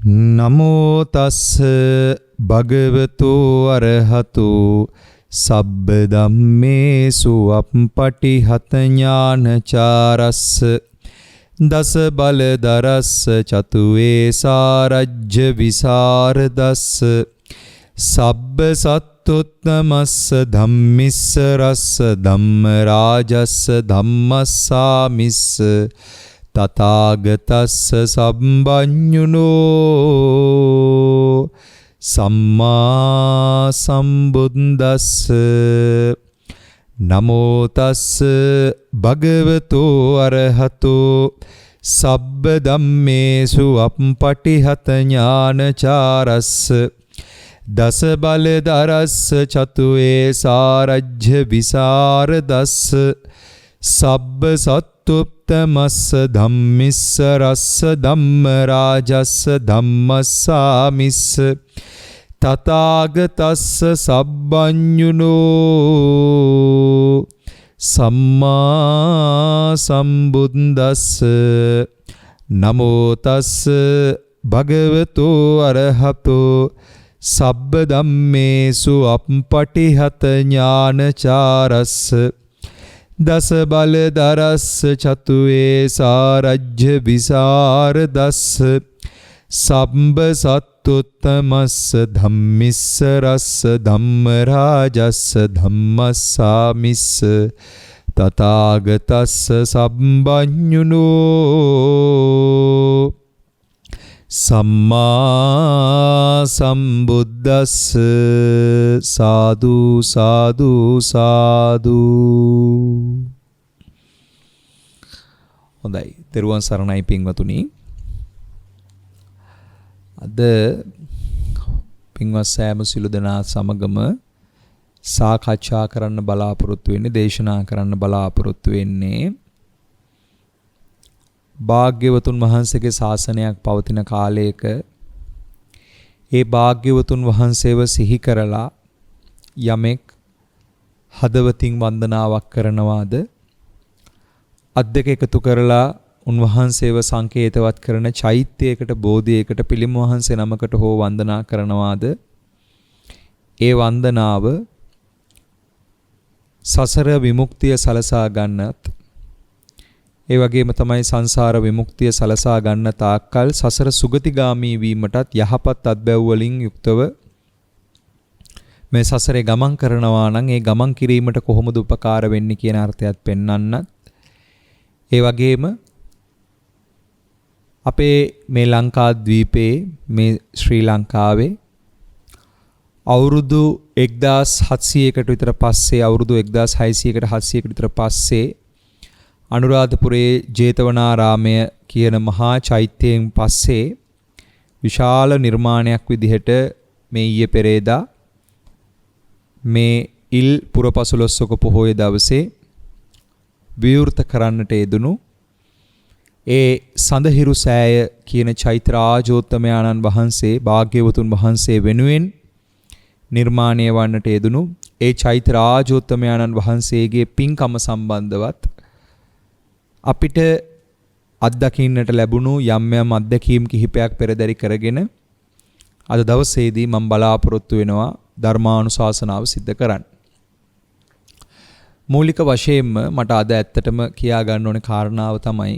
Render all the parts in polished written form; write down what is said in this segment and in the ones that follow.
නමෝ තස්ස භගවතු අරහතු සබ්බ ධම්මේසු අප්පටිහත ඥානචාරස්ස දස බල දරස්ස චතුවේ සාරජ්‍ය විසරදස්ස සබ්බ සත්තුත්තමස්ස ධම්මිස්ස රස්ස ධම්ම රාජස්ස ධම්මස්සාමිස්ස තථාගතස්ස සම්බඤ්ඤුනෝ සම්මා සම්බුද්දස්ස නමෝ තස්ස භගවතු අරහතෝ සබ්බ ධම්මේසු අප්පටිහත ඥානචාරස්ස දස බල දරස්ස චතුවේ සාරජ්‍ය විසරදස්ස සබ්බ සත්තුත්තමස්ස ධම්මිස්ස රස්ස ධම්ම රාජස්ස ධම්මස්සාමිස්ස තථාගතස්ස සබ්බඤ්ඤුනෝ සම්මා සම්බුද්දස්ස නමෝ තස්ස භගවතු අරහතෝ සබ්බ ධම්මේසු අප්පටිහත ඥානචාරස්ස දස බල දරස්ස චතුවේ සාරජ්‍ය විසරදස්ස සබ්බ සත්තුත්තමස්ස ධම්මිස්ස රස්ස ධම්ම රාජස්ස ධම්මස්සාමිස්ස තථාගතස්ස සම්බඤ්ඤුනෝ සම්මා සම්බුද්දස්ස සාදු සාදු සාදු. හොඳයි, තෙරුවන් සරණයි පින්වතුනි. අද පින්වත් සෑම සිළු දෙනා සමගම සාකච්ඡා කරන්න බලාපොරොත්තු වෙන්නේ, දේශනා කරන්න බලාපොරොත්තු වෙන්නේ භාග්‍යවතුන් වහන්සේගේ ශාසනයක් පවතින කාලයක ඒ භාග්‍යවතුන් වහන්සේව සිහි කරලා යමෙක් හදවතින් වන්දනාවක් කරනවාද, අත් දෙක එකතු කරලා උන්වහන්සේව සංකේතවත් කරන චෛත්‍යයකට, බෝධියකට, පිළිම වහන්සේ නමකට හෝ වන්දනා කරනවාද, ඒ වන්දනාව සසර විමුක්තිය සලසා ගන්නත්, ඒ වගේම තමයි සංසාර විමුක්තිය සලසා ගන්න තාක්කල් සසර සුගතිගාමී වීමටත් යහපත් අත්බැව් වලින් යුක්තව මේ සසරේ ගමන් කරනවා නම් ඒ ගමන් කිරීමට කොහොමද උපකාර වෙන්නේ කියන අර්ථයත් පෙන්වන්නත්, ඒ වගේම අපේ මේ ලංකාද්වීපයේ, මේ ශ්‍රී ලංකාවේ අවුරුදු 1700කට විතර පස්සේ, අවුරුදු 1600කට 700කට විතර පස්සේ අනුරාධපුරයේ ජේතවනාරාමය කියන මහා චෛත්‍යයෙන් පස්සේ විශාල නිර්මාණයක් විදිහට මේ ඊයේ පෙරේදා මේ ඉල් පුරපසළොස්වක පොහොය දවසේ විවෘත කරන්නට යෙදුණු ඒ සඳහිරු සෑය කියන චෛත්‍රාජෝත්තමයාණන් වහන්සේ, භාග්‍යවතුන් වහන්සේ වෙනුවෙන් නිර්මාණය වන්නට යෙදුණු ඒ චෛත්‍රාජෝත්තමයාණන් වහන්සේගේ පින්කම සම්බන්ධවත් අපිට අත්දකින්නට ලැබුණු යම් යම් අත්දැකීම් කිහිපයක් පෙරදරි කරගෙන අද දවසේදී මම බලාපොරොත්තු වෙනවා ධර්මානුශාසනාව සිද්ධ කරන්න. මූලික වශයෙන්ම මට අද ඇත්තටම කියා ගන්න ඕනේ කාරණාව තමයි,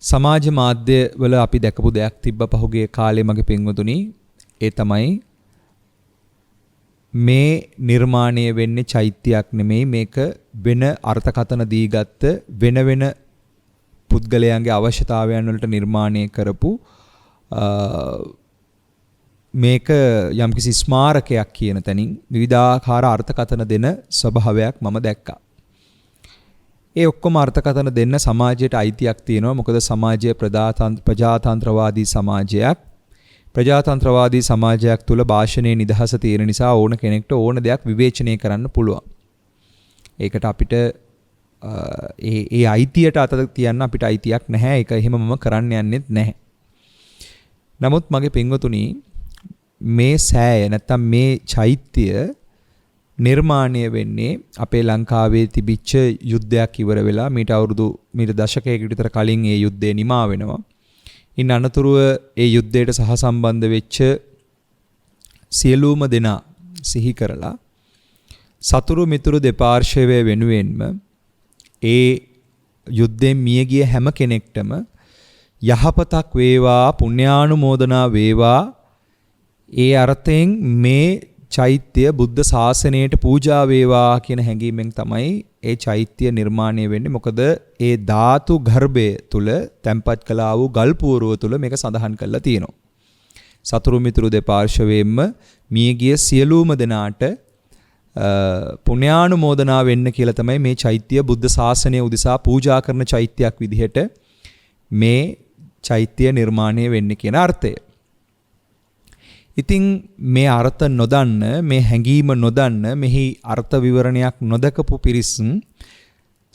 සමාජ මාධ්‍ය වල අපි දැකපු දෙයක් තිබ්බ පහුගිය කාලේ මගේ පින්වතුනි. ඒ තමයි මේ නිර්මාණය වෙන්නේ චෛත්‍යයක් නෙමෙයි, මේක වෙන අර්ථකථන දීගත්ත වෙන වෙන පුද්ගලයන්ගේ අවශ්‍යතාවයන් වලට නිර්මාණය කරපු මේක යම්කිසි ස්මාරකයක් කියන තැනින් විවිධාකාර අර්ථකථන දෙන ස්වභාවයක් මම දැක්කා. ඒ ඔක්කොම අර්ථකථන දෙන්න සමාජයට අයිතියක් තියෙනවා. මොකද සමාජය ප්‍රජාතන්ත්‍රවාදී සමාජයක්. ප්‍රජාතන්ත්‍රවාදී සමාජයක් තුළ භාෂණයේ නිදහස තියෙන නිසා ඕන කෙනෙක්ට ඕන දෙයක් විවේචනය කරන්න පුළුවන්. ඒකට අපිට ඒ අයිතියට අත තියන්න අපිට අයිතියක් නැහැ. ඒක එහෙම මම කරන්න යන්නෙත් නැහැ. නමුත් මගේ පින්වතුනි, මේ සෑය නැත්තම් මේ චෛත්‍ය නිර්මාණය වෙන්නේ අපේ ලංකාවේ තිබිච්ච යුද්ධයක් ඉවර වෙලා මීට දශකයකට විතර කලින් ඒ යුද්ධය නිමා වෙනවා. ඉන් අනතුරුව ඒ යුද්ධයට සහසම්බන්ධ වෙච්ච සියලුම දෙනා සිහි කරලා සතුරු මිතුරු දෙපාර්ශ්වය වෙනුවෙන්ම ඒ යුද්ධයෙන් මියගිය හැම කෙනෙක්ටම යහපතක් වේවා පුණ්‍යානුමෝදනා වේවා ඒ අර්ථයෙන් මේ චෛත්‍ය බුද්ධ ශාසනයට පූජා වේවා කියන හැඟීමෙන් තමයි ඒ චෛත්‍ය නිර්මාණය වෙන්නේ. මොකද ඒ ධාතු ගර්භය තුල තැන්පත් කළා වූ ගල් පුවරුව තුල මේක සඳහන් කරලා තියෙනවා. සතුරු මිතුරු දෙපාර්ශ්වයෙන්ම මියගිය සියලුම දෙනාට පුණ්‍යානුමෝදනා වෙන්න කියලා තමයි මේ චෛත්‍ය බුද්ධ ශාසනය උදෙසා පූජා කරන චෛත්‍යයක් විදිහට මේ චෛත්‍ය නිර්මාණය වෙන්නේ කියන අර්ථය. ඉතින් මේ අර්ථ නොදන්න, මේ හැඟීම නොදන්න, මෙහි අර්ථ විවරණයක් නොදකපු පිරිස්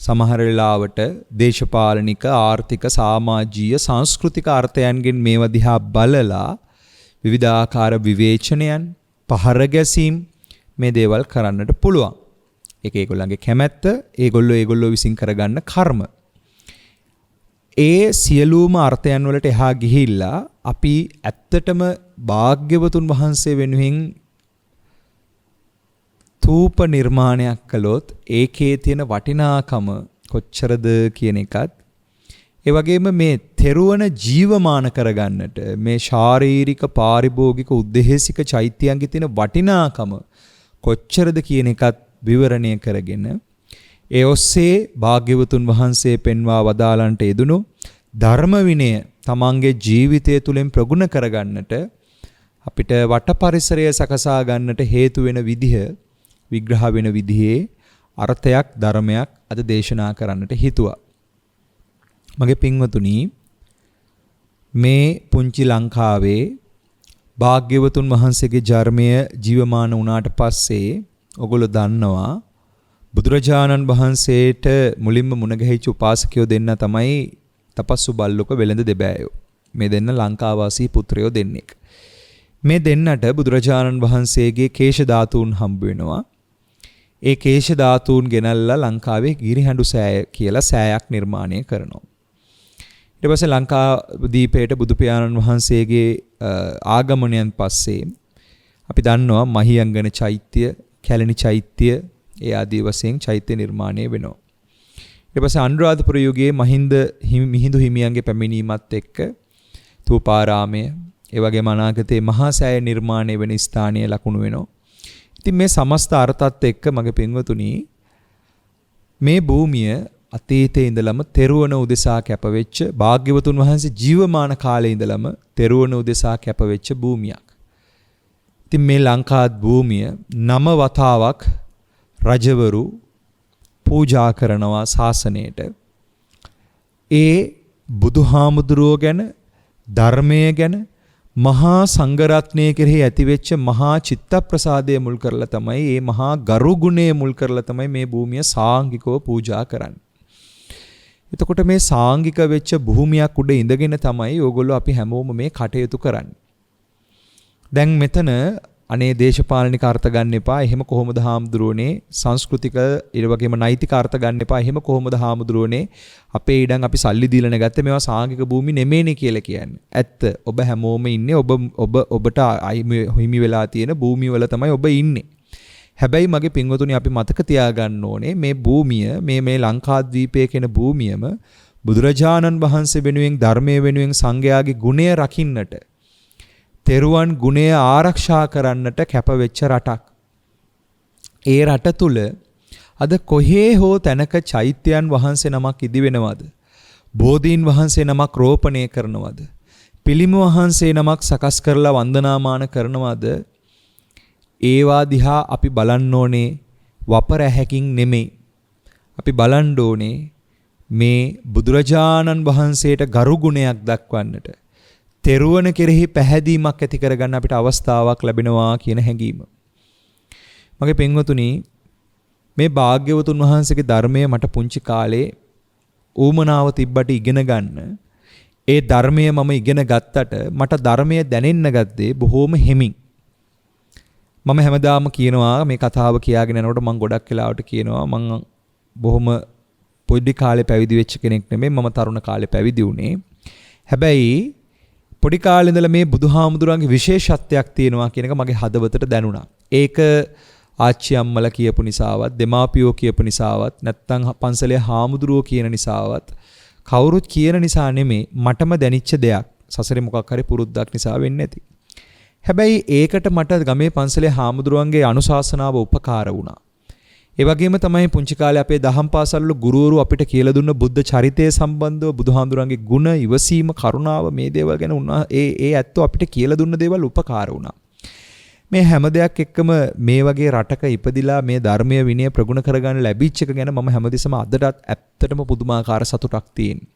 සමහර වෙලාවට දේශපාලනික, ආර්ථික, සමාජීය, සංස්කෘතික අර්ථයන්ගෙන් මේව දිහා බලලා විවිධාකාර විවේචනයන්, පහර ගැසීම් මේ දේවල් කරන්නට පුළුවන්. ඒක ඒගොල්ලන්ගේ කැමැත්ත, ඒගොල්ලෝ විසින් කරගන්න කර්ම. ඒ සියලුම අර්ථයන් වලට එහා ගිහිල්ලා අපි ඇත්තටම භාග්‍යවතුන් වහන්සේ වෙනුවෙන් තූප නිර්මාණයක් කළොත් ඒකේ තියෙන වටිනාකම කොච්චරද කියන එකත්, ඒ වගේම මේ තෙරුවන ජීවමාන කරගන්නට මේ ශාරීරික පාරිභෝගික උද්දේශික චෛත්‍යයන්ගේ තියෙන වටිනාකම කොච්චරද කියන එකත් විවරණය කරගෙන ඒ ඔස්සේ භාග්‍යවතුන් වහන්සේ පෙන්වා වදාළන්ට යෙදුණු ධර්ම විනය තමන්ගේ ජීවිතය තුළින් ප්‍රගුණ කරගන්නට අපිට වට පරිසරය සකසා ගන්නට හේතු වෙන විදිහ, විග්‍රහ වෙන විදිහේ අර්ථයක් ධර්මයක් අද දේශනා කරන්නට හිතුවා. මගේ පින්වතුනි, මේ පුංචි ලංකාවේ භාග්‍යවතුන් වහන්සේගේ ධර්මය ජීවමාන වුණාට පස්සේ ඔගොල්ලෝ දන්නවා බුදුරජාණන් වහන්සේට මුලින්ම මුණ ගැහිච්ච උපාසකයෝ දෙන්න තමයි තපස්සු බල්ලුක වෙළඳ දෙබෑයෝ. මේ දෙන්න ලංකාවාසී පුත්‍රයෝ දෙන්නෙක්. මේ දෙන්නට බුදුරජාණන් වහන්සේගේ කේශ ධාතුන් හම්බ වෙනවා. ඒ කේශ ධාතුන් ගෙනල්ලා ලංකාවේ ගිරිහඬු සෑය කියලා සෑයක් නිර්මාණය කරනවා. ඊට පස්සේ ලංකා දීපයට බුදු පියාණන් වහන්සේගේ ආගමනයන් පස්සේ අපි දන්නවා මහියංගන චෛත්‍ය, කැලණි චෛත්‍ය, ඒ ආදී වශයෙන් චෛත්‍ය නිර්මාණය වෙනවා. ඊට පස්සේ අනුරාධපුර යුගයේ මිහිඳු හිමියන්ගේ පැමිණීමත් එක්ක තූපාරාමය, ඒ වගේම අනාගතයේ මහා සෑය නිර්මාණය වෙන ස්ථානීය ලකුණු වෙනවා. ඉතින් මේ සමස්ත අර්ථات එක්ක මගේ පින්වතුනි, මේ භූමිය අතීතයේ ඉඳලම තෙරුවන උදෙසා කැපවෙච්ච, භාග්‍යවතුන් වහන්සේ ජීවමාන කාලේ ඉඳලම තෙරුවන උදෙසා කැපවෙච්ච භූමියක්. ඉතින් මේ ලංකා භූමිය 9 වතාවක් රජවරු පූජා කරනවා ශාසනයට. ඒ බුදුහාමුදුරුවෝ ගැන, ධර්මය ගැන, මහා සංඝරත්නය කෙරෙහි ඇතිවෙච්ච මහා චිත්ත ප්‍රසාදය මුල් කරලා තමයි, මේ මහා ගරු ගුණය මුල් කරලා තමයි මේ භූමිය සාංගිකව පූජා කරන්නේ. එතකොට මේ සාංගික වෙච්ච භූමියක් උඩ ඉඳගෙන තමයි ඕගොල්ලෝ අපි හැමෝම මේ කටයුතු කරන්නේ. දැන් මෙතන අනේ දේශපාලනික අර්ථ ගන්න එපා. එහෙම කොහොමද හාමුදුරුවනේ? සංස්කෘතික ඊට වගේම නෛතික අර්ථ ගන්න එපා. එහෙම කොහොමද හාමුදුරුවනේ? අපේ ඉඩම් අපි සල්ලි දීලා නැගත්තේ, මේවා සාංගික භූමි නෙමෙයිනේ කියලා කියන්නේ. ඇත්ත. ඔබ හැමෝම ඉන්නේ ඔබට හිමි වෙලා තියෙන භූමිය වල තමයි ඔබ ඉන්නේ. හැබැයි මගේ පින්වතුනි, අපි මතක තියාගන්න ඕනේ මේ භූමිය, මේ ලංකාද්වීපයේ කියන භූමියම බුදුරජාණන් වහන්සේ වෙනුවෙන්, ධර්මයේ වෙනුවෙන්, සංඝයාගේ ගුණය රකින්නට, තෙරුවන් ගුණය ආරක්ෂා කරන්නට කැපවෙච්ච රටක්. ඒ රට තුල අද කොහේ හෝ තැනක චෛත්‍යයන් වහන්සේ නමක් ඉදි වෙනවද? බෝධීන් වහන්සේ නමක් රෝපණය කරනවද? පිළිම වහන්සේ නමක් සකස් කරලා වන්දනාමාන කරනවද? ඒවා දිහා අපි බලන්න ඕනේ වපර ඇහැකින් නෙමෙයි. අපි බලන්න ඕනේ මේ බුදුරජාණන් වහන්සේට ගරු ගුණයක් දක්වන්නට, තෙරුවන කෙරෙහි පැහැදීමක් ඇති කරගන්න අපිට අවස්ථාවක් ලැබෙනවා කියන හැඟීම. මගේ පින්වතුනි, මේ භාග්‍යවතුන් වහන්සේගේ ධර්මය මට පුංචි කාලේ ඌමනාව තිබ්බට ඉගෙන ගන්න. ඒ ධර්මය මම ඉගෙන ගත්තට මට ධර්මය දැනෙන්න ගත්තේ බොහෝම හිමින්. මම හැමදාම කියනවා, මේ කතාව කියාගෙන යනකොට මම ගොඩක් වෙලාවට කියනවා මම බොහොම පොඩි කාලේ පැවිදි වෙච්ච කෙනෙක් නෙමෙයි, මම තරුණ කාලේ පැවිදි වුණේ. හැබැයි පොඩි කාලේ ඉඳලා මේ බුදුහාමුදුරන්ගේ විශේෂත්වයක් තියෙනවා කියන එක මගේ හදවතට දැනුණා. ඒක ආච්චි අම්මලා කියපු නිසාවත්, දෙමාපියෝ කියපු නිසාවත්, නැත්නම් පන්සලේ හාමුදුරුවෝ කියන නිසාවත් කවුරුත් කියන නිසා නෙමෙයි, මටම දැනිච්ච දෙයක්. සසරේ මොකක් හරි පුරුද්දක් නිසා වෙන්නේ නැති. හැබැයි ඒකට මට ගමේ පන්සලේ හාමුදුරුවන්ගේ අනුශාසනාව උපකාර වුණා. ඒ වගේම තමයි පුංචි කාලේ අපේ දහම් පාසල්වල ගුරුවරු අපිට කියලා දුන්න බුද්ධ චරිතය සම්බන්ධව, බුදුහාමුදුරන්ගේ ගුණ, ඉවසීම, කරුණාව, මේ දේවල් ගැන ඒ ඇත්තෝ අපිට කියලා දුන්න දේවල් උපකාර වුණා. මේ හැම දෙයක් එක්කම මේ වගේ රටක ඉපදිලා මේ ධර්මීය විනය ප්‍රගුණ කරගන්න ලැබිච්ච එක ගැන මම හැමදෙසම අදටත් ඇත්තටම පුදුමාකාර සතුටක් තියෙනවා.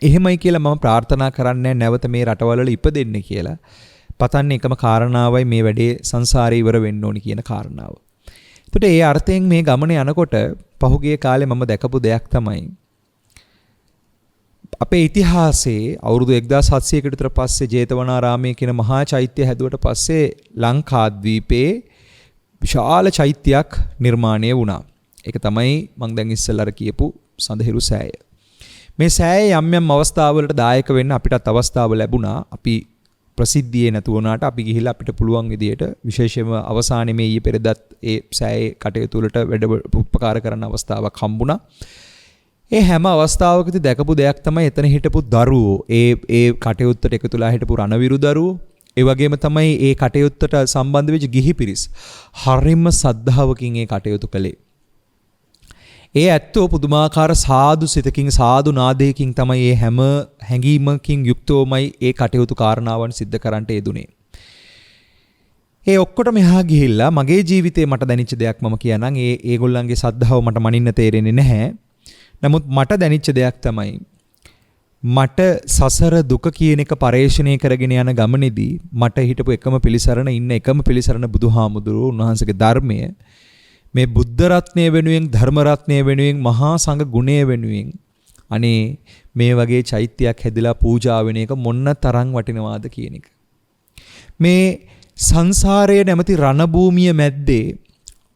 එහෙමයි කියලා මම ප්‍රාර්ථනා කරන්නේ නැවත මේ රටවල ඉපදෙන්න කියලා. පතන්නේ එකම කාරණාවයි මේ වැඩේ සංසාරේ ඉවර වෙන්න ඕනි කියන කාරණාව. ඒකට ඒ අර්ථයෙන් මේ ගමන යනකොට පහුගිය කාලේ මම දැකපු දෙයක් තමයි අපේ ඉතිහාසයේ අවුරුදු 1700කට විතර පස්සේ ජේතවනාරාමයේ කියන මහා චෛත්‍ය හැදුවට පස්සේ ලංකාද්වීපේ විශාල චෛත්‍යයක් නිර්මාණය වුණා. ඒක තමයි මම දැන් ඉස්සෙල්ලා කියපු සඳහිරු සෑය. මේ සෑය යම් යම් අවස්ථාවලට දායක වෙන්න අපිටත් අවස්ථාව ලැබුණා. අපි ප්‍රසිද්ධියේ නැතු වුණාට අපි ගිහිල්ලා අපිට පුළුවන් විදියට විශේෂයෙන්ම අවසානයේ මේ ඊයේ පෙරදත් ඒ සෑයේ කටයුතු වලට වැඩ උපකාර කරන අවස්ථාවක් හම්බුණා. ඒ හැම අවස්ථාවකදී දැකපු දෙයක් තමයි එතන හිටපු දරුවෝ, ඒ කටයුත්තට එකතුලා හිටපු රණවිරු දරුවෝ, ඒ වගේම තමයි ඒ කටයුත්තට සම්බන්ධ වෙච්ච ගිහි පිරිස් හරිම සද්ධාවකින් ඒ කටයුතු කළේ. ඒ ඇත්තෝ පුදුමාකාර සාදු සිතකින්, සාදු නාදයකින් තමයි මේ හැම හැඟීමකින් යුක්තවමයි ඒ කටයුතු කාරණාවන් සිද්ධ කරන්නට යෙදුනේ. ඒ ඔක්කොට මෙහා ගිහිල්ලා මගේ ජීවිතේ මට දැනෙච්ච දෙයක් මම කියනනම් ඒගොල්ලන්ගේ සද්ධාව මට මනින්න තේරෙන්නේ නැහැ. නමුත් මට දැනෙච්ච දෙයක් තමයි මට සසර දුක කියන එක පරේක්ෂණය කරගෙන යන ගමනේදී මට හිටපු එකම පිළිසරණ බුදුහාමුදුරුවෝ, උන්වහන්සේගේ ධර්මය, මේ බුද්ධ රත්නය වෙනුවෙන්, ධර්ම රත්නය වෙනුවෙන්, මහා සංඝ ගුණය වෙනුවෙන් අනේ මේ වගේ චෛත්‍යයක් හැදිලා පූජා වෙන එක මොන්න තරම් වටිනවාද කියන එක. මේ සංසාරයේ නැමැති රණ භූමිය මැද්දේ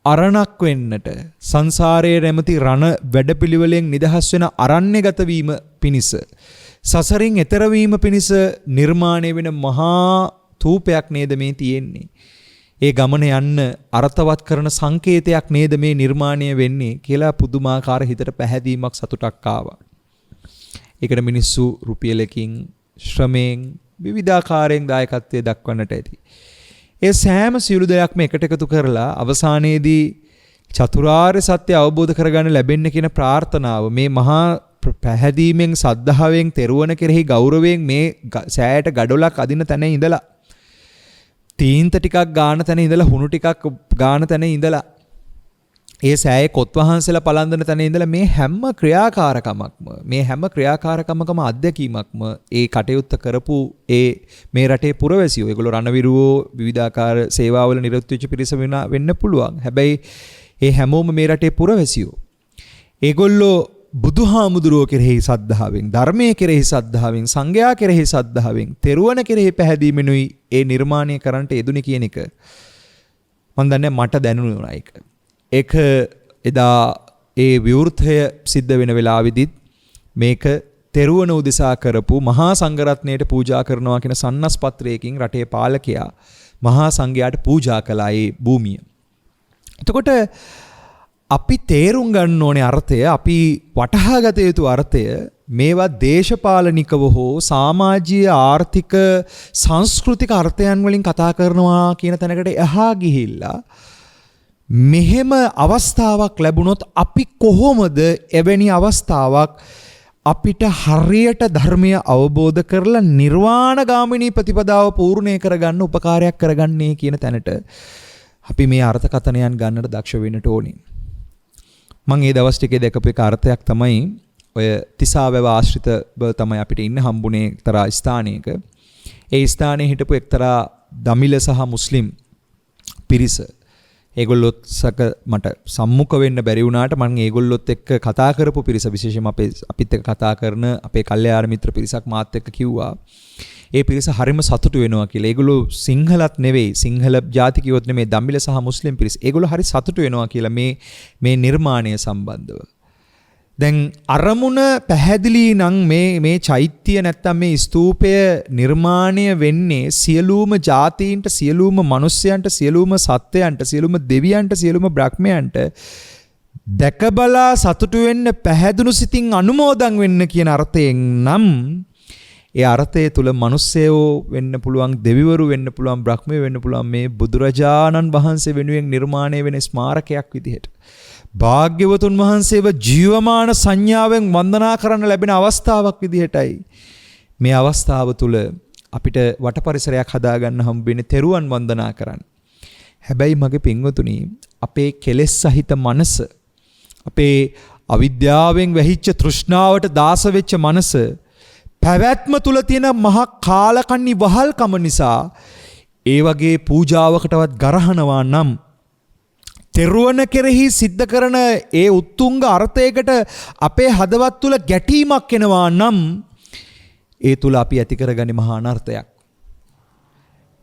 අරණක් වෙන්නට, සංසාරයේ නැමැති රණ වැඩපිළිවෙලෙන් නිදහස් වෙන අරණ්‍යගත වීම පිණිස, සසරින් එතර වීම පිණිස නිර්මාණය වෙන මහා තූපයක් නේද මේ තියෙන්නේ. ඒ ගමන යන්න අර්ථවත් කරන සංකේතයක් නේද මේ නිර්මාණය වෙන්නේ කියලා පුදුමාකාර හිතට පැහැදීමක්, සතුටක් ආවා. ඒකට මිනිස්සු රුපියලකින්, ශ්‍රමයෙන්, විවිධාකාරයෙන් දායකත්වයේ දක්වන්නට ඇති. ඒ සෑම සියලු දෙයක්ම එකට එකතු කරලා අවසානයේදී චතුරාර්ය සත්‍ය අවබෝධ කරගන්න ලැබෙන්න කියන ප්‍රාර්ථනාව, මේ මහා පැහැදීමෙන්, සද්ධාවෙන්, තෙරුවන කෙරෙහි ගෞරවයෙන් මේ සෑයට ගඩොලක් අදින තැන ඉඳලා, තීන්ත ටිකක් ගාන තැන ඉඳලා, හුණු ටිකක් ගාන තැන ඉඳලා, ඒ සෑයේ කොත් වහන්සේලා පලන්දන තැන ඉඳලා මේ හැම ක්‍රියාකාරකමකම අත්දැකීමක්ම ඒ කටයුත්ත කරපු මේ රටේ පුරවැසියෝ, ඒගොල්ලෝ රණවිරුවෝ, විවිධාකාර සේවාවල නිරත වෙච්ච පිරිස වෙන්න පුළුවන්. හැබැයි ඒ හැමෝම මේ රටේ පුරවැසියෝ. ඒගොල්ලෝ බුදුහාමුදුරුවෝ කෙරෙහි සද්ධාවෙන්, ධර්මයේ කෙරෙහි සද්ධාවෙන්, සංඝයා කෙරෙහි සද්ධාවෙන්, තෙරුවන කෙරෙහි පැහැදීමෙනුයි ඒ නිර්මාණය කරන්නට යෙදුනේ කියන එක මම දන්නේ මට දැනුණා. ඒක එදා ඒ විවෘතය සිද්ධ වෙන වෙලාවෙදිත් මේක තෙරුවන උදෙසා කරපු මහා සංඝරත්නයට පූජා කරනවා කියන සන්නස් පත්‍රයකින් රටේ පාලකයා මහා සංඝයාට පූජා කළා ඒ භූමිය. එතකොට අපි තේරුම් ගන්න ඕනේ අර්ථය, අපි වටහා ගත යුතු අර්ථය, මේවා දේශපාලනිකව හෝ සමාජීය, ආර්ථික, සංස්කෘතික අර්ථයන් වලින් කතා කරනවා කියන තැනකට එහා ගිහිල්ලා මෙහෙම අවස්ථාවක් ලැබුණොත් අපි කොහොමද එවැනි අවස්ථාවක් අපිට හරියට ධර්මය අවබෝධ කරලා නිර්වාණගාමිනී ප්‍රතිපදාව පූර්ණේ කරගන්න උපකාරයක් කරගන්නේ කියන තැනට අපි මේ අර්ථකථනයන් ගන්නට දක්ෂ වෙන්නට ඕනේ. මම මේ දවස් ටිකේ දැකපු එක අර්ථයක් තමයි ඔය තිසාවැව ආශ්‍රිතව තමයි අපිට ඉන්න හම්බුනේ එක්තරා ස්ථානයක. ඒ ස්ථානයේ හිටපු එක්තරා දමිළ සහ මුස්ලිම් පිරිස. ඒගොල්ලොත් මට සම්මුඛ වෙන්න බැරි වුණාට මම ඒගොල්ලොත් එක්ක කතා කරපු පිරිස, විශේෂයෙන්ම අපිත් එක්ක කතා කරන අපේ කල්යාණ මිත්‍ර පිරිසක් මාත් එක්ක කිව්වා ඒ පිරිස හරිම සතුටු වෙනවා කියලා. ඒගොල්ලෝ සිංහලත් නෙවෙයි, සිංහල ජාතිකයොත් නෙමෙයි, දමිළ සහ මුස්ලිම් පිරිස. ඒගොල්ලෝ හරි සතුටු වෙනවා කියලා මේ නිර්මාණය සම්බන්ධව. දැන් අරමුණ පැහැදිලි නම් මේ චෛත්‍ය නැත්තම් මේ ස්තූපය නිර්මාණය වෙන්නේ සියලුම ජාතීන්ට, සියලුම මිනිස්යන්ට, සියලුම සත්වයන්ට, සියලුම දෙවියන්ට, සියලුම බ්‍රහ්මයන්ට දැකබලා සතුටු වෙන්න, පැහැදුණු සිතින් අනුමෝදන් වෙන්න කියන අර්ථයෙන් නම් ඒ අර්ථය තුල මිනිස්සයෝ වෙන්න පුළුවන්, දෙවිවරු වෙන්න පුළුවන්, බ්‍රහ්මයෝ වෙන්න පුළුවන් මේ බුදුරජාණන් වහන්සේ වෙනුවෙන් නිර්මාණය වෙන ස්මාරකයක් විදිහට භාග්‍යවතුන් වහන්සේව ජීවමාන සංඥාවෙන් වන්දනා කරන්න ලැබෙන අවස්ථාවක් විදිහටයි මේ අවස්ථාව තුල අපිට වට පරිසරයක් හදාගන්න හම්බ වෙන්නේ තෙරුවන් වන්දනා කරන්න. හැබැයි මගේ පින්වතුනි, අපේ කෙලෙස් සහිත මනස, අපේ අවිද්‍යාවෙන් වැහිච්ච තෘෂ්ණාවට දාස වෙච්ච මනස පැවැත්ම තුල තියෙන මහා කාලකන්ණි වහල්කම නිසා ඒ වගේ පූජාවකටවත් ගරහනවා නම්, තෙරුවන කෙරෙහි සිද්ධ කරන ඒ උත්තුංග අර්ථයකට අපේ හදවත් තුල ගැටීමක් එනවා නම් ඒ තුල අපි ඇති කරගන්නේ මහා අනර්ථයක්.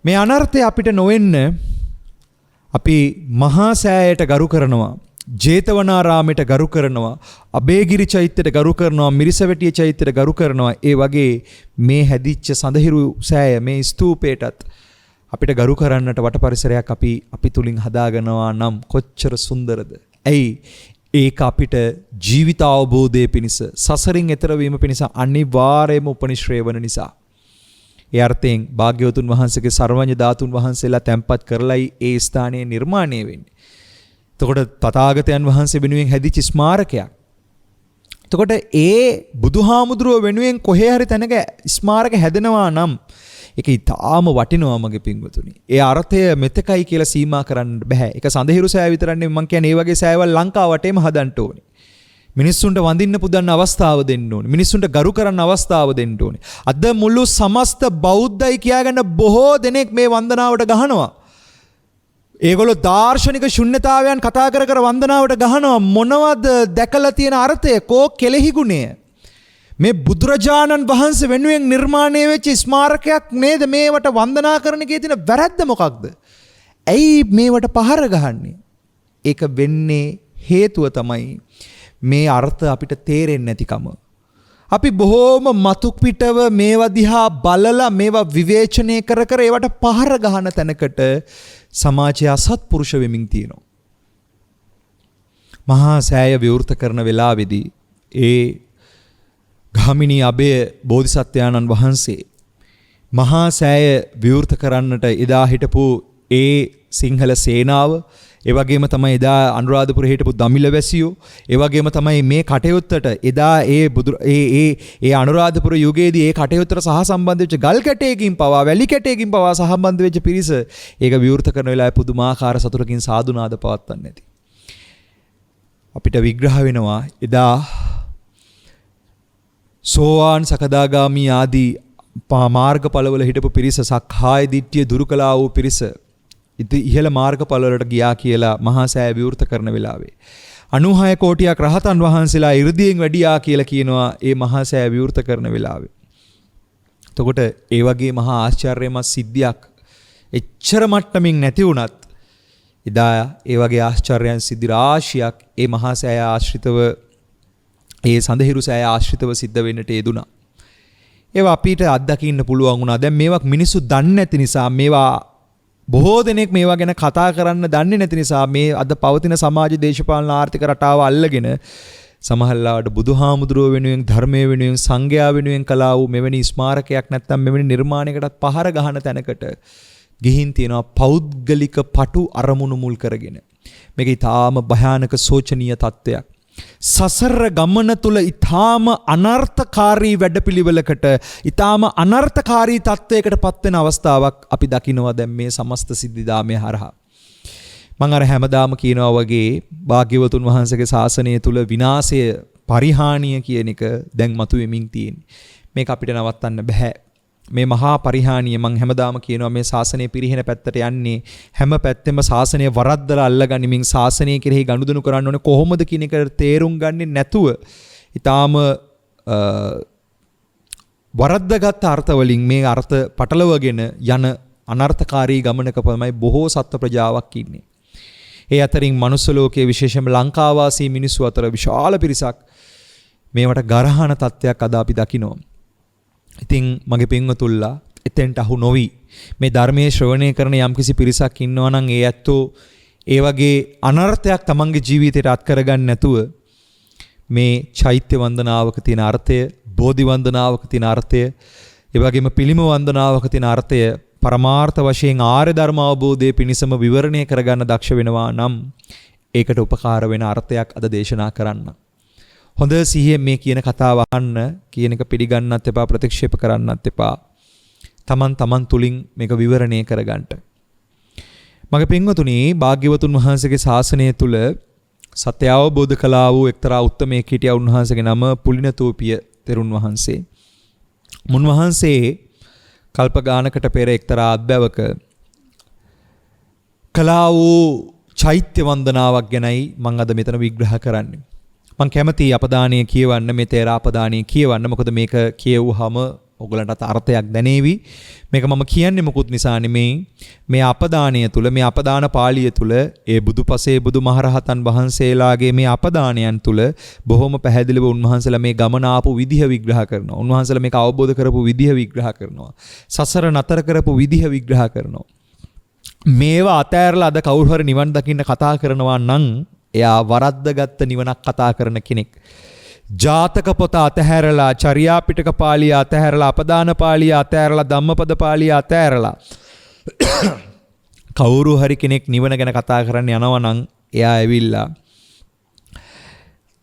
මේ අනර්ථය අපිට නොවෙන්න අපි මහා සෑයට ගරු කරනවා, ජේතවනාරාමයට ගරු කරනවා, අබේගිරි චෛත්‍යයට ගරු කරනවා, මිරිසවැටිය චෛත්‍යයට ගරු කරනවා. ඒ වගේ මේ හැදිච්ච සඳහිරු සෑය, මේ ස්තූපයටත් අපිට ගරු කරන්නට වට පරිසරයක් අපි තුලින් හදාගනවා නම් කොච්චර සුන්දරද. ඇයි? ඒක අපිට ජීවිත අවබෝධයේ පිණිස, සසරින් එතර වීම පිණිස අනිවාර්යයෙන්ම උපනිශ්‍රේ වන නිසා. ඒ අර්ථයෙන් භාග්‍යවතුන් වහන්සේගේ සර්වඥ ධාතුන් වහන්සේලා තැන්පත් කරලයි ඒ ස්ථානයේ නිර්මාණය වෙන්නේ. එතකොට තථාගතයන් වහන්සේ වෙනුවෙන් හැදිච්ච ස්මාරකයක්. එතකොට ඒ බුදුහාමුදුරුව වෙනුවෙන් කොහේ හරි තැනක ස්මාරක හැදෙනවා නම් ඒක ඊටාම වටිනවා මගේ පින්වතුනි. ඒ අර්ථය මෙතකයි කියලා සීමා කරන්න බෑ. ඒක සඳහිරු සෑය විතරක් නෙමෙයි, මම කියන්නේ ඒ වගේ සෑයවල් ලංකාව වටේම හදන්න ඕනේ. මිනිස්සුන්ට වඳින්න පුදන්න අවස්ථාව දෙන්න ඕනේ. මිනිස්සුන්ට ගරු කරන්න අවස්ථාව දෙන්න ඕනේ. අද මුළු සමස්ත බෞද්ධයි කියාගෙන බොහෝ දෙනෙක් මේ වන්දනාවට ගහනවා. ඒගොල්ලෝ දාර්ශනික ශුන්්‍යතාවයන් කතා කර වන්දනාවට ගහනවා. මොනවද දැකලා තියෙන අර්ථය? කෝ කෙලෙහි ගුණය? මේ බුදුරජාණන් වහන්සේ වෙනුවෙන් නිර්මාණය වෙච්ච ස්මාරකයක් නේද මේවට වන්දනා කරන එකේ තියෙන වැරද්ද මොකක්ද? ඇයි මේවට පහර ගහන්නේ? ඒක වෙන්නේ හේතුව තමයි මේ අර්ථ අපිට තේරෙන්නේ නැතිකම. අපි බොහෝම මතු පිටව මේවා දිහා බලලා මේවා විවේචනය කර ඒවට පහර ගහන තැනකට සමාජය අසත්පුරුෂ වෙමින් තියෙනවා. මහා සෑය විවෘත කරන වෙලාවේදී ඒ ගාමිණී අබේ බෝධිසත්වයාණන් වහන්සේ මහා සෑය විවෘත කරන්නට එදා හිටපු ඒ සිංහල සේනාව, ඒ වගේම තමයි එදා අනුරාධපුරේ හිටපු දමිළ වැසියෝ, ඒ වගේම තමයි මේ කටයුත්තට එදා ඒ අනුරාධපුර යුගයේදී ඒ කටයුත්තට සහ සම්බන්ධ වෙච්ච ගල් කැටයකින් පවා, වැලි කැටයකින් පවා සම්බන්ධ වෙච්ච පිරිස ඒක විවෘත කරන වෙලාවේ පුදුමාකාර සතුටකින් සාදුනාද පවත්වන්නේ නැති. අපිට විග්‍රහ වෙනවා එදා සෝවාන් සකදාගාමි ආදී මාර්ගඵලවල හිටපු පිරිස, සක්කාය දිට්ඨිය දුරු කළා වූ පිරිස ඉහළ මාර්ගඵලවලට ගියා කියලා මහා සෑය විවෘත කරන වෙලාවේ 96 කෝටියක් රහතන් වහන්සේලා 이르දීන් වැඩියා කියලා කියනවා ඒ මහා සෑය විවෘත කරන වෙලාවේ. එතකොට ඒ වගේ මහා ආශ්චර්යමත් සිද්ධියක් එච්චර මට්ටමින් නැති වුණත් එදා ඒ වගේ ආශ්චර්යයන් සිද්ධි රාශියක් ඒ මහා සෑය ආශ්‍රිතව, ඒ සඳහිරු සෑය ආශ්‍රිතව සිද්ධ වෙන්නට යෙදුණා. ඒවා අපිට අත්දකින්න පුළුවන් වුණා. දැන් මේවා මිනිස්සු දන්නේ නැති නිසා, මේවා බොහෝ දෙනෙක් මේවා ගැන කතා කරන්න දන්නේ නැති නිසා මේ අද පවතින සමාජ දේශපාලන ආර්ථික රටාව අල්ලගෙන සමහරවිට බුදුහාමුදුරුව වෙනුවෙන්, ධර්මයේ වෙනුවෙන්, සංඝයා වෙනුවෙන් කළා වූ මෙවැනි ස්මාරකයක් නැත්තම් මෙවැනි නිර්මාණයකටත් පහර ගහන තැනකට ගිහින් තියෙනවා පෞද්ගලික පටු අරමුණු මුල් කරගෙන. මේක ඊටාම භයානක සෝචනීය තත්ත්වයක්. සසර ගමන තුල ඊටාම අනර්ථකාරී වැඩපිළිවෙලකට, ඊටාම අනර්ථකාරී තත්වයකට පත්වෙන අවස්ථාවක් අපි දකිනවා දැන් මේ සමස්ත සිද්ධිදාමය හරහා. මම අර හැමදාම කියනවා වගේ භාග්‍යවතුන් වහන්සේගේ ශාසනය තුල විනාශය, පරිහානිය කියන එක දැන් මතුවෙමින් තියෙන්නේ. මේක අපිට නවත්තන්න බෑ. මේ මහා පරිහානිය මම හැමදාම කියනවා මේ ශාසනය පිරිහෙන පැත්තට යන්නේ හැම පැත්තෙම ශාසනය වරද්දලා අල්ලගනිමින් ශාසනය කෙරෙහි ගනුදෙනු කරන්න ඕනේ කොහොමද කියන එක තේරුම් ගන්නේ නැතුව ඊටාම වරද්දගත් අර්ථ වලින් මේ අර්ථ පටලවගෙන යන අනර්ථකාරී ගමනක තමයි බොහෝ සත්ව ප්‍රජාවක් ඉන්නේ. ඒ අතරින් මනුස්ස ලෝකයේ විශේෂයෙන්ම ලංකාවාසී මිනිස්සු අතර විශාල පිරිසක් මේවට ගරහන තත්ත්වයක් අද අපි දකිනවා. ඉතින් මගේ පින්වතුල්ලා එතෙන්ට අහු නොවි මේ ධර්මයේ ශ්‍රවණය කරන යම්කිසි පිරිසක් ඉන්නවා නම් ඒ ඇත්තෝ ඒ වගේ අනර්ථයක් තමන්ගේ ජීවිතයට අත් කරගන්න නැතුව මේ චෛත්‍ය වන්දනාවක තියෙන අර්ථය, බෝධි වන්දනාවක තියෙන අර්ථය, ඒ වගේම පිළිම වන්දනාවක තියෙන අර්ථය පරමාර්ථ වශයෙන් ආර්ය ධර්ම අවබෝධයේ පිණිසම විවරණය කරගන්න දක්ෂ වෙනවා නම් ඒකට උපකාර වෙන අර්ථයක් අද දේශනා කරන්න. හොඳ සිහියෙන් මේ කියන කතාව අහන්න, කියන එක පිළිගන්නත් එපා, ප්‍රතික්ෂේප කරන්නත් එපා. තමන් තුලින් මේක විවරණය කරගන්න. මගේ පින්වතුනි, භාග්‍යවතුන් වහන්සේගේ ශාසනය තුල සත්‍ය අවබෝධ කළා වූ එක්තරා උත්තමයෙක් හිටියා. උන්වහන්සේගේ නම පුලිනතෝපිය තෙරුන් වහන්සේ. මුන්වහන්සේ කල්ප ගානකට පෙර එක්තරා අත්බැවක කළා වූ චෛත්‍ය වන්දනාවක් ගැනයි මම අද මෙතන විග්‍රහ කරන්නේ. මම කැමතියි අපදානීය කියවන්න, මේ තේරාපදානීය කියවන්න. මොකද මේක කියවුවහම ඔයගලන්ට අර්ථයක් දැනේවි. මේක මම කියන්නේ මොකුත් නිසා නෙමෙයි. මේ අපදානීය තුල, මේ අපදාන පාළිය තුල ඒ බුදුපසේ බුදුමහරහතන් වහන්සේලාගේ මේ අපදානයන් තුල බොහොම පැහැදිලිව උන්වහන්සේලා මේ ගමන ආපු විදිහ විග්‍රහ කරනවා. උන්වහන්සේලා මේක අවබෝධ කරපු විදිහ විග්‍රහ කරනවා. සසර නතර කරපු විදිහ විග්‍රහ කරනවා. මේවා අතෑරලා අද කවුරු හරි නිවන් දකින්න කතා කරනවා නම් එයා වරද්දගත්ත නිවනක් කතා කරන කෙනෙක්. ජාතක පොත අතහැරලා, චර්යා පිටක පාළිය අතහැරලා, අපදාන පාළිය අතහැරලා, ධම්මපද පාළිය අතහැරලා කවුරු හරි කෙනෙක් නිවන ගැන කතා කරන්න යනවා නම් එයා ඇවිල්ලා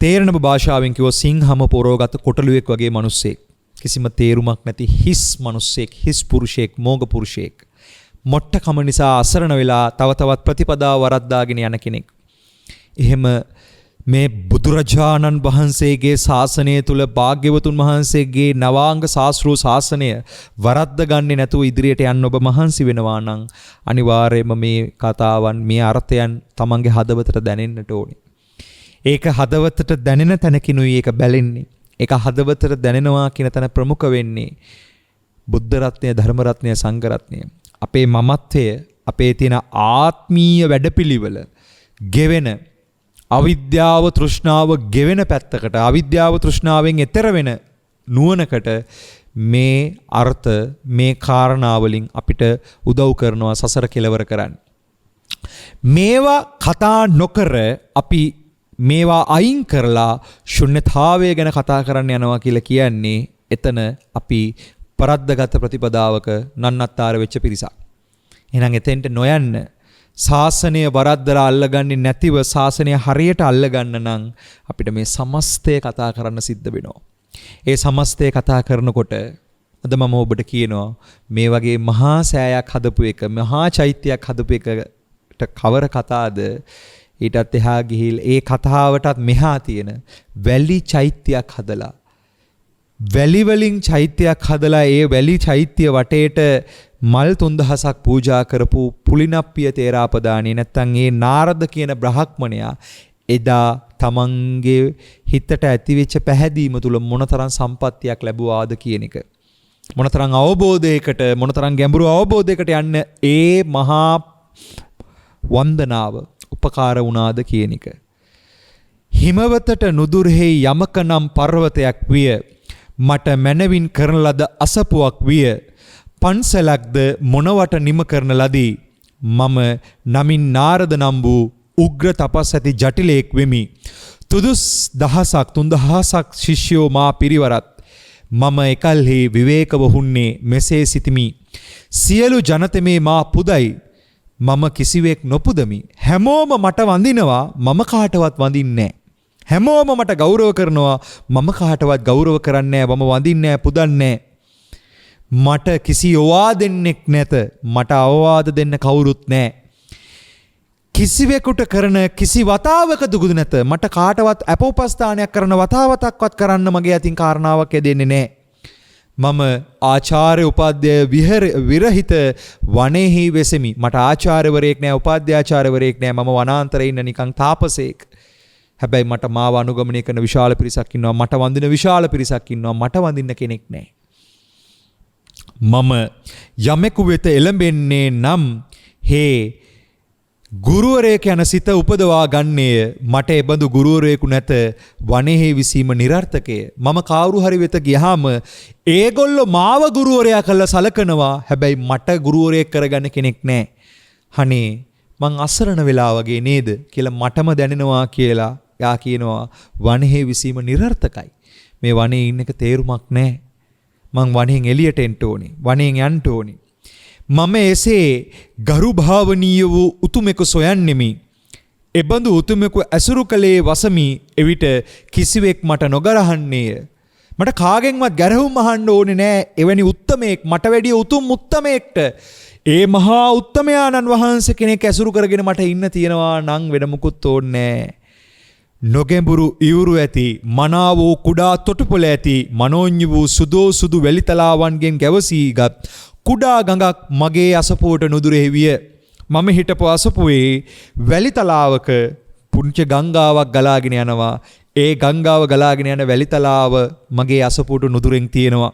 තේරෙන භාෂාවෙන් කිව්ව සිංහම පොරෝගත කොටලුවෙක් වගේ මිනිස්සෙක්. කිසිම තේරුමක් නැති හිස් මිනිස්සෙක්, හිස් පුරුෂයෙක්, මෝග පුරුෂයෙක්. මොට්ටකම නිසා අසරණ වෙලා තව තවත් ප්‍රතිපදාව වරද්දාගෙන යන කෙනෙක්. එහෙම මේ බුදුරජාණන් වහන්සේගේ ශාසනය තුල භාග්‍යවතුන් වහන්සේගේ නවාංග ශාස්ත්‍රූ ශාසනය වරද්ද ගන්නේ නැතුව ඉදිරියට යන්න ඔබ මහන්සි වෙනවා නම් අනිවාර්යයෙන්ම මේ කතාවන්, මේ අර්ථයන් තමන්ගේ හදවතට දැනෙන්නට ඕනේ. ඒක හදවතට දැනෙන තැනකිනුයි ඒක බැලෙන්නේ. ඒක හදවතට දැනෙනවා කියන තැන ප්‍රමුඛ වෙන්නේ බුද්ධ රත්නය, ධර්ම රත්නය, සංඝ රත්නය. අපේ මමත්වය, අපේ තියෙන ආත්මීය වැඩපිළිවෙල ගෙවෙන, අවිද්‍යාව තෘෂ්ණාව ගෙවෙන පැත්තකට, අවිද්‍යාව තෘෂ්ණාවෙන් එතර වෙන නුවණකට මේ අර්ථ, මේ කාරණාවලින් අපිට උදව් කරනවා සසර කෙලවර කරන්න. මේවා කතා නොකර අපි මේවා අයින් කරලා ශුන්‍යතාවය ගැන කතා කරන්න යනවා කියලා කියන්නේ එතන අපි පරද්දගත ප්‍රතිපදාවක නන්නත්තර වෙච්ච පිරිසක්. එහෙනම් එතෙන්ට නොයන්න. ශාසනය වරද්දලා අල්ලගන්නේ නැතිව ශාසනය හරියට අල්ලගන්න නම් අපිට මේ සමස්තය කතා කරන්න සිද්ධ වෙනවා. ඒ සමස්තය කතා කරනකොට අද මම ඔබට කියනවා මේ වගේ මහා සෑයක් හදපු එක, මහා චෛත්‍යයක් හදපු එකට කවර කතාවද? ඊටත් එහා ගිහිල් ඒ කතාවටත් මෙහා තියෙන වැලි චෛත්‍යයක් හදලා, වැලි වලින් චෛත්‍යයක් හදලා ඒ වැලි චෛත්‍ය වටේට මල් 3000ක් පූජා කරපු පුලිනප්පිය තේරාපදානිය, නැත්තම් ඒ නාරද කියන බ්‍රහ්මණයා එදා තමන්ගේ හිතට ඇතිවෙච්ච පැහැදීම තුල මොනතරම් සම්පත්තියක් ලැබුවාද කියන එක, මොනතරම් අවබෝධයකට, මොනතරම් ගැඹුරු අවබෝධයකට යන්න ඒ මහා වන්දනාව උපකාර වුණාද කියන එක. හිමවතට නුදුරෙහි යමක නම් පර්වතයක් විය, මට මනවින් කරන ලද අසපුවක් විය, පන්සලක්ද මොනවට නිම කරන ලදී, මම නමින් නාරද නම් වූ උග්‍ර තපස් ඇති ජටිලයෙක් වෙමි. 3000ක් ශිෂ්‍යෝ මා පිරිවරත්, මම එකල්හි විවේකව හුන්නේ මෙසේ සිටිමි. සියලු ජනතමේ මා පුදයි, මම කිසිවෙක් නොපුදමි. හැමෝම මට වඳිනවා, මම කාටවත් වඳින්නේ නැහැ. හැමෝම මට ගෞරව කරනවා, මම කාටවත් ගෞරව කරන්නේ නැහැ, මම වඳින්නේ නැහැ, පුදන්නේ නැහැ. මට කිසි අවවාදෙන්නෙක් නැත, මට අවවාද දෙන්න කවුරුත් නැහැ. කිසිවෙකුට කරන කිසි වතාවක දුගුද නැත, මට කාටවත් අපෝපස්ථානයක් කරන වතාවතක්වත් කරන්න මගේ අතින් කාරණාවක් දෙන්නේ නැහැ. මම ආචාර්ය උපාධ්‍යාය විරහිත වනයේහි වෙසෙමි. මට ආචාර්යවරයෙක් නැහැ, උපාධ්‍යාචාර්යවරයෙක් නැහැ. මම වනාන්තරේ ඉන්න නිකන් තාපසෙක්. හැබැයි මට මාව අනුගමනය කරන විශාල පිරිසක් ඉන්නවා, මට වඳින විශාල පිරිසක් ඉන්නවා, මට වඳින්න කෙනෙක් නැහැ. මම යමෙකු වෙත එළඹෙන්නේ නම් හේ ගුරුවරයෙක් යන සිත උපදවා ගන්නේය. මට එබඳු ගුරුවරයෙකු නැත. වනයේහි විසීම නිර්ර්ථකය. මම කවුරු හරි වෙත ගියාම ඒගොල්ලෝ මාව ගුරුවරයා කළා සලකනවා. හැබැයි මට ගුරුවරයෙක් කරගන්න කෙනෙක් නැහැ. අනේ මං අසරණ වෙලා වගේ නේද කියලා මටම දැනෙනවා කියලා යා කියනවා. වනයේහි විසීම නිර්ර්ථකයි. මේ වනයේ ඉන්න එක තේරුමක් නැහැ. මං වනයෙන් එළියට එන්න ඕනේ. වනයෙන් යන්න ඕනේ. මම එසේ ගරු භාවනීය වූ උතුමෙකු සොයන්නෙමි. එබඳු උතුමෙකු ඇසුරු කලේ වසමි. එවිට කිසිවෙක් මට නොගරහන්නේය. මට කාගෙන්වත් ගැරහුම් අහන්න ඕනේ නෑ. එවැනි උත්තමයෙක් මට වැඩිය උතුම් උත්තමයෙක්ට ඒ මහා උත්තමයාණන් වහන්සේ කෙනෙක් ඇසුරු කරගෙන මට ඉන්න තියෙනවා නම් වෙන මුකුත් ඕනේ නෑ. නොගැඹුරු ඉවුරු ඇති මනාව වූ කුඩා තොටුපොළ ඇති මනෝඤ්ඤ වූ සුදෝ සුදු වැලිතලාවන්ගෙන් ගැවසීගත් කුඩා ගඟක් මගේ අසපුවට නුදුරෙහි විය. මම හිටපු අසපුවේ වැලිතලාවක පුංචි ගංගාවක් ගලාගෙන යනවා. ඒ ගංගාව ගලාගෙන යන වැලිතලාව මගේ අසපුවට නුදුරෙන් තියෙනවා.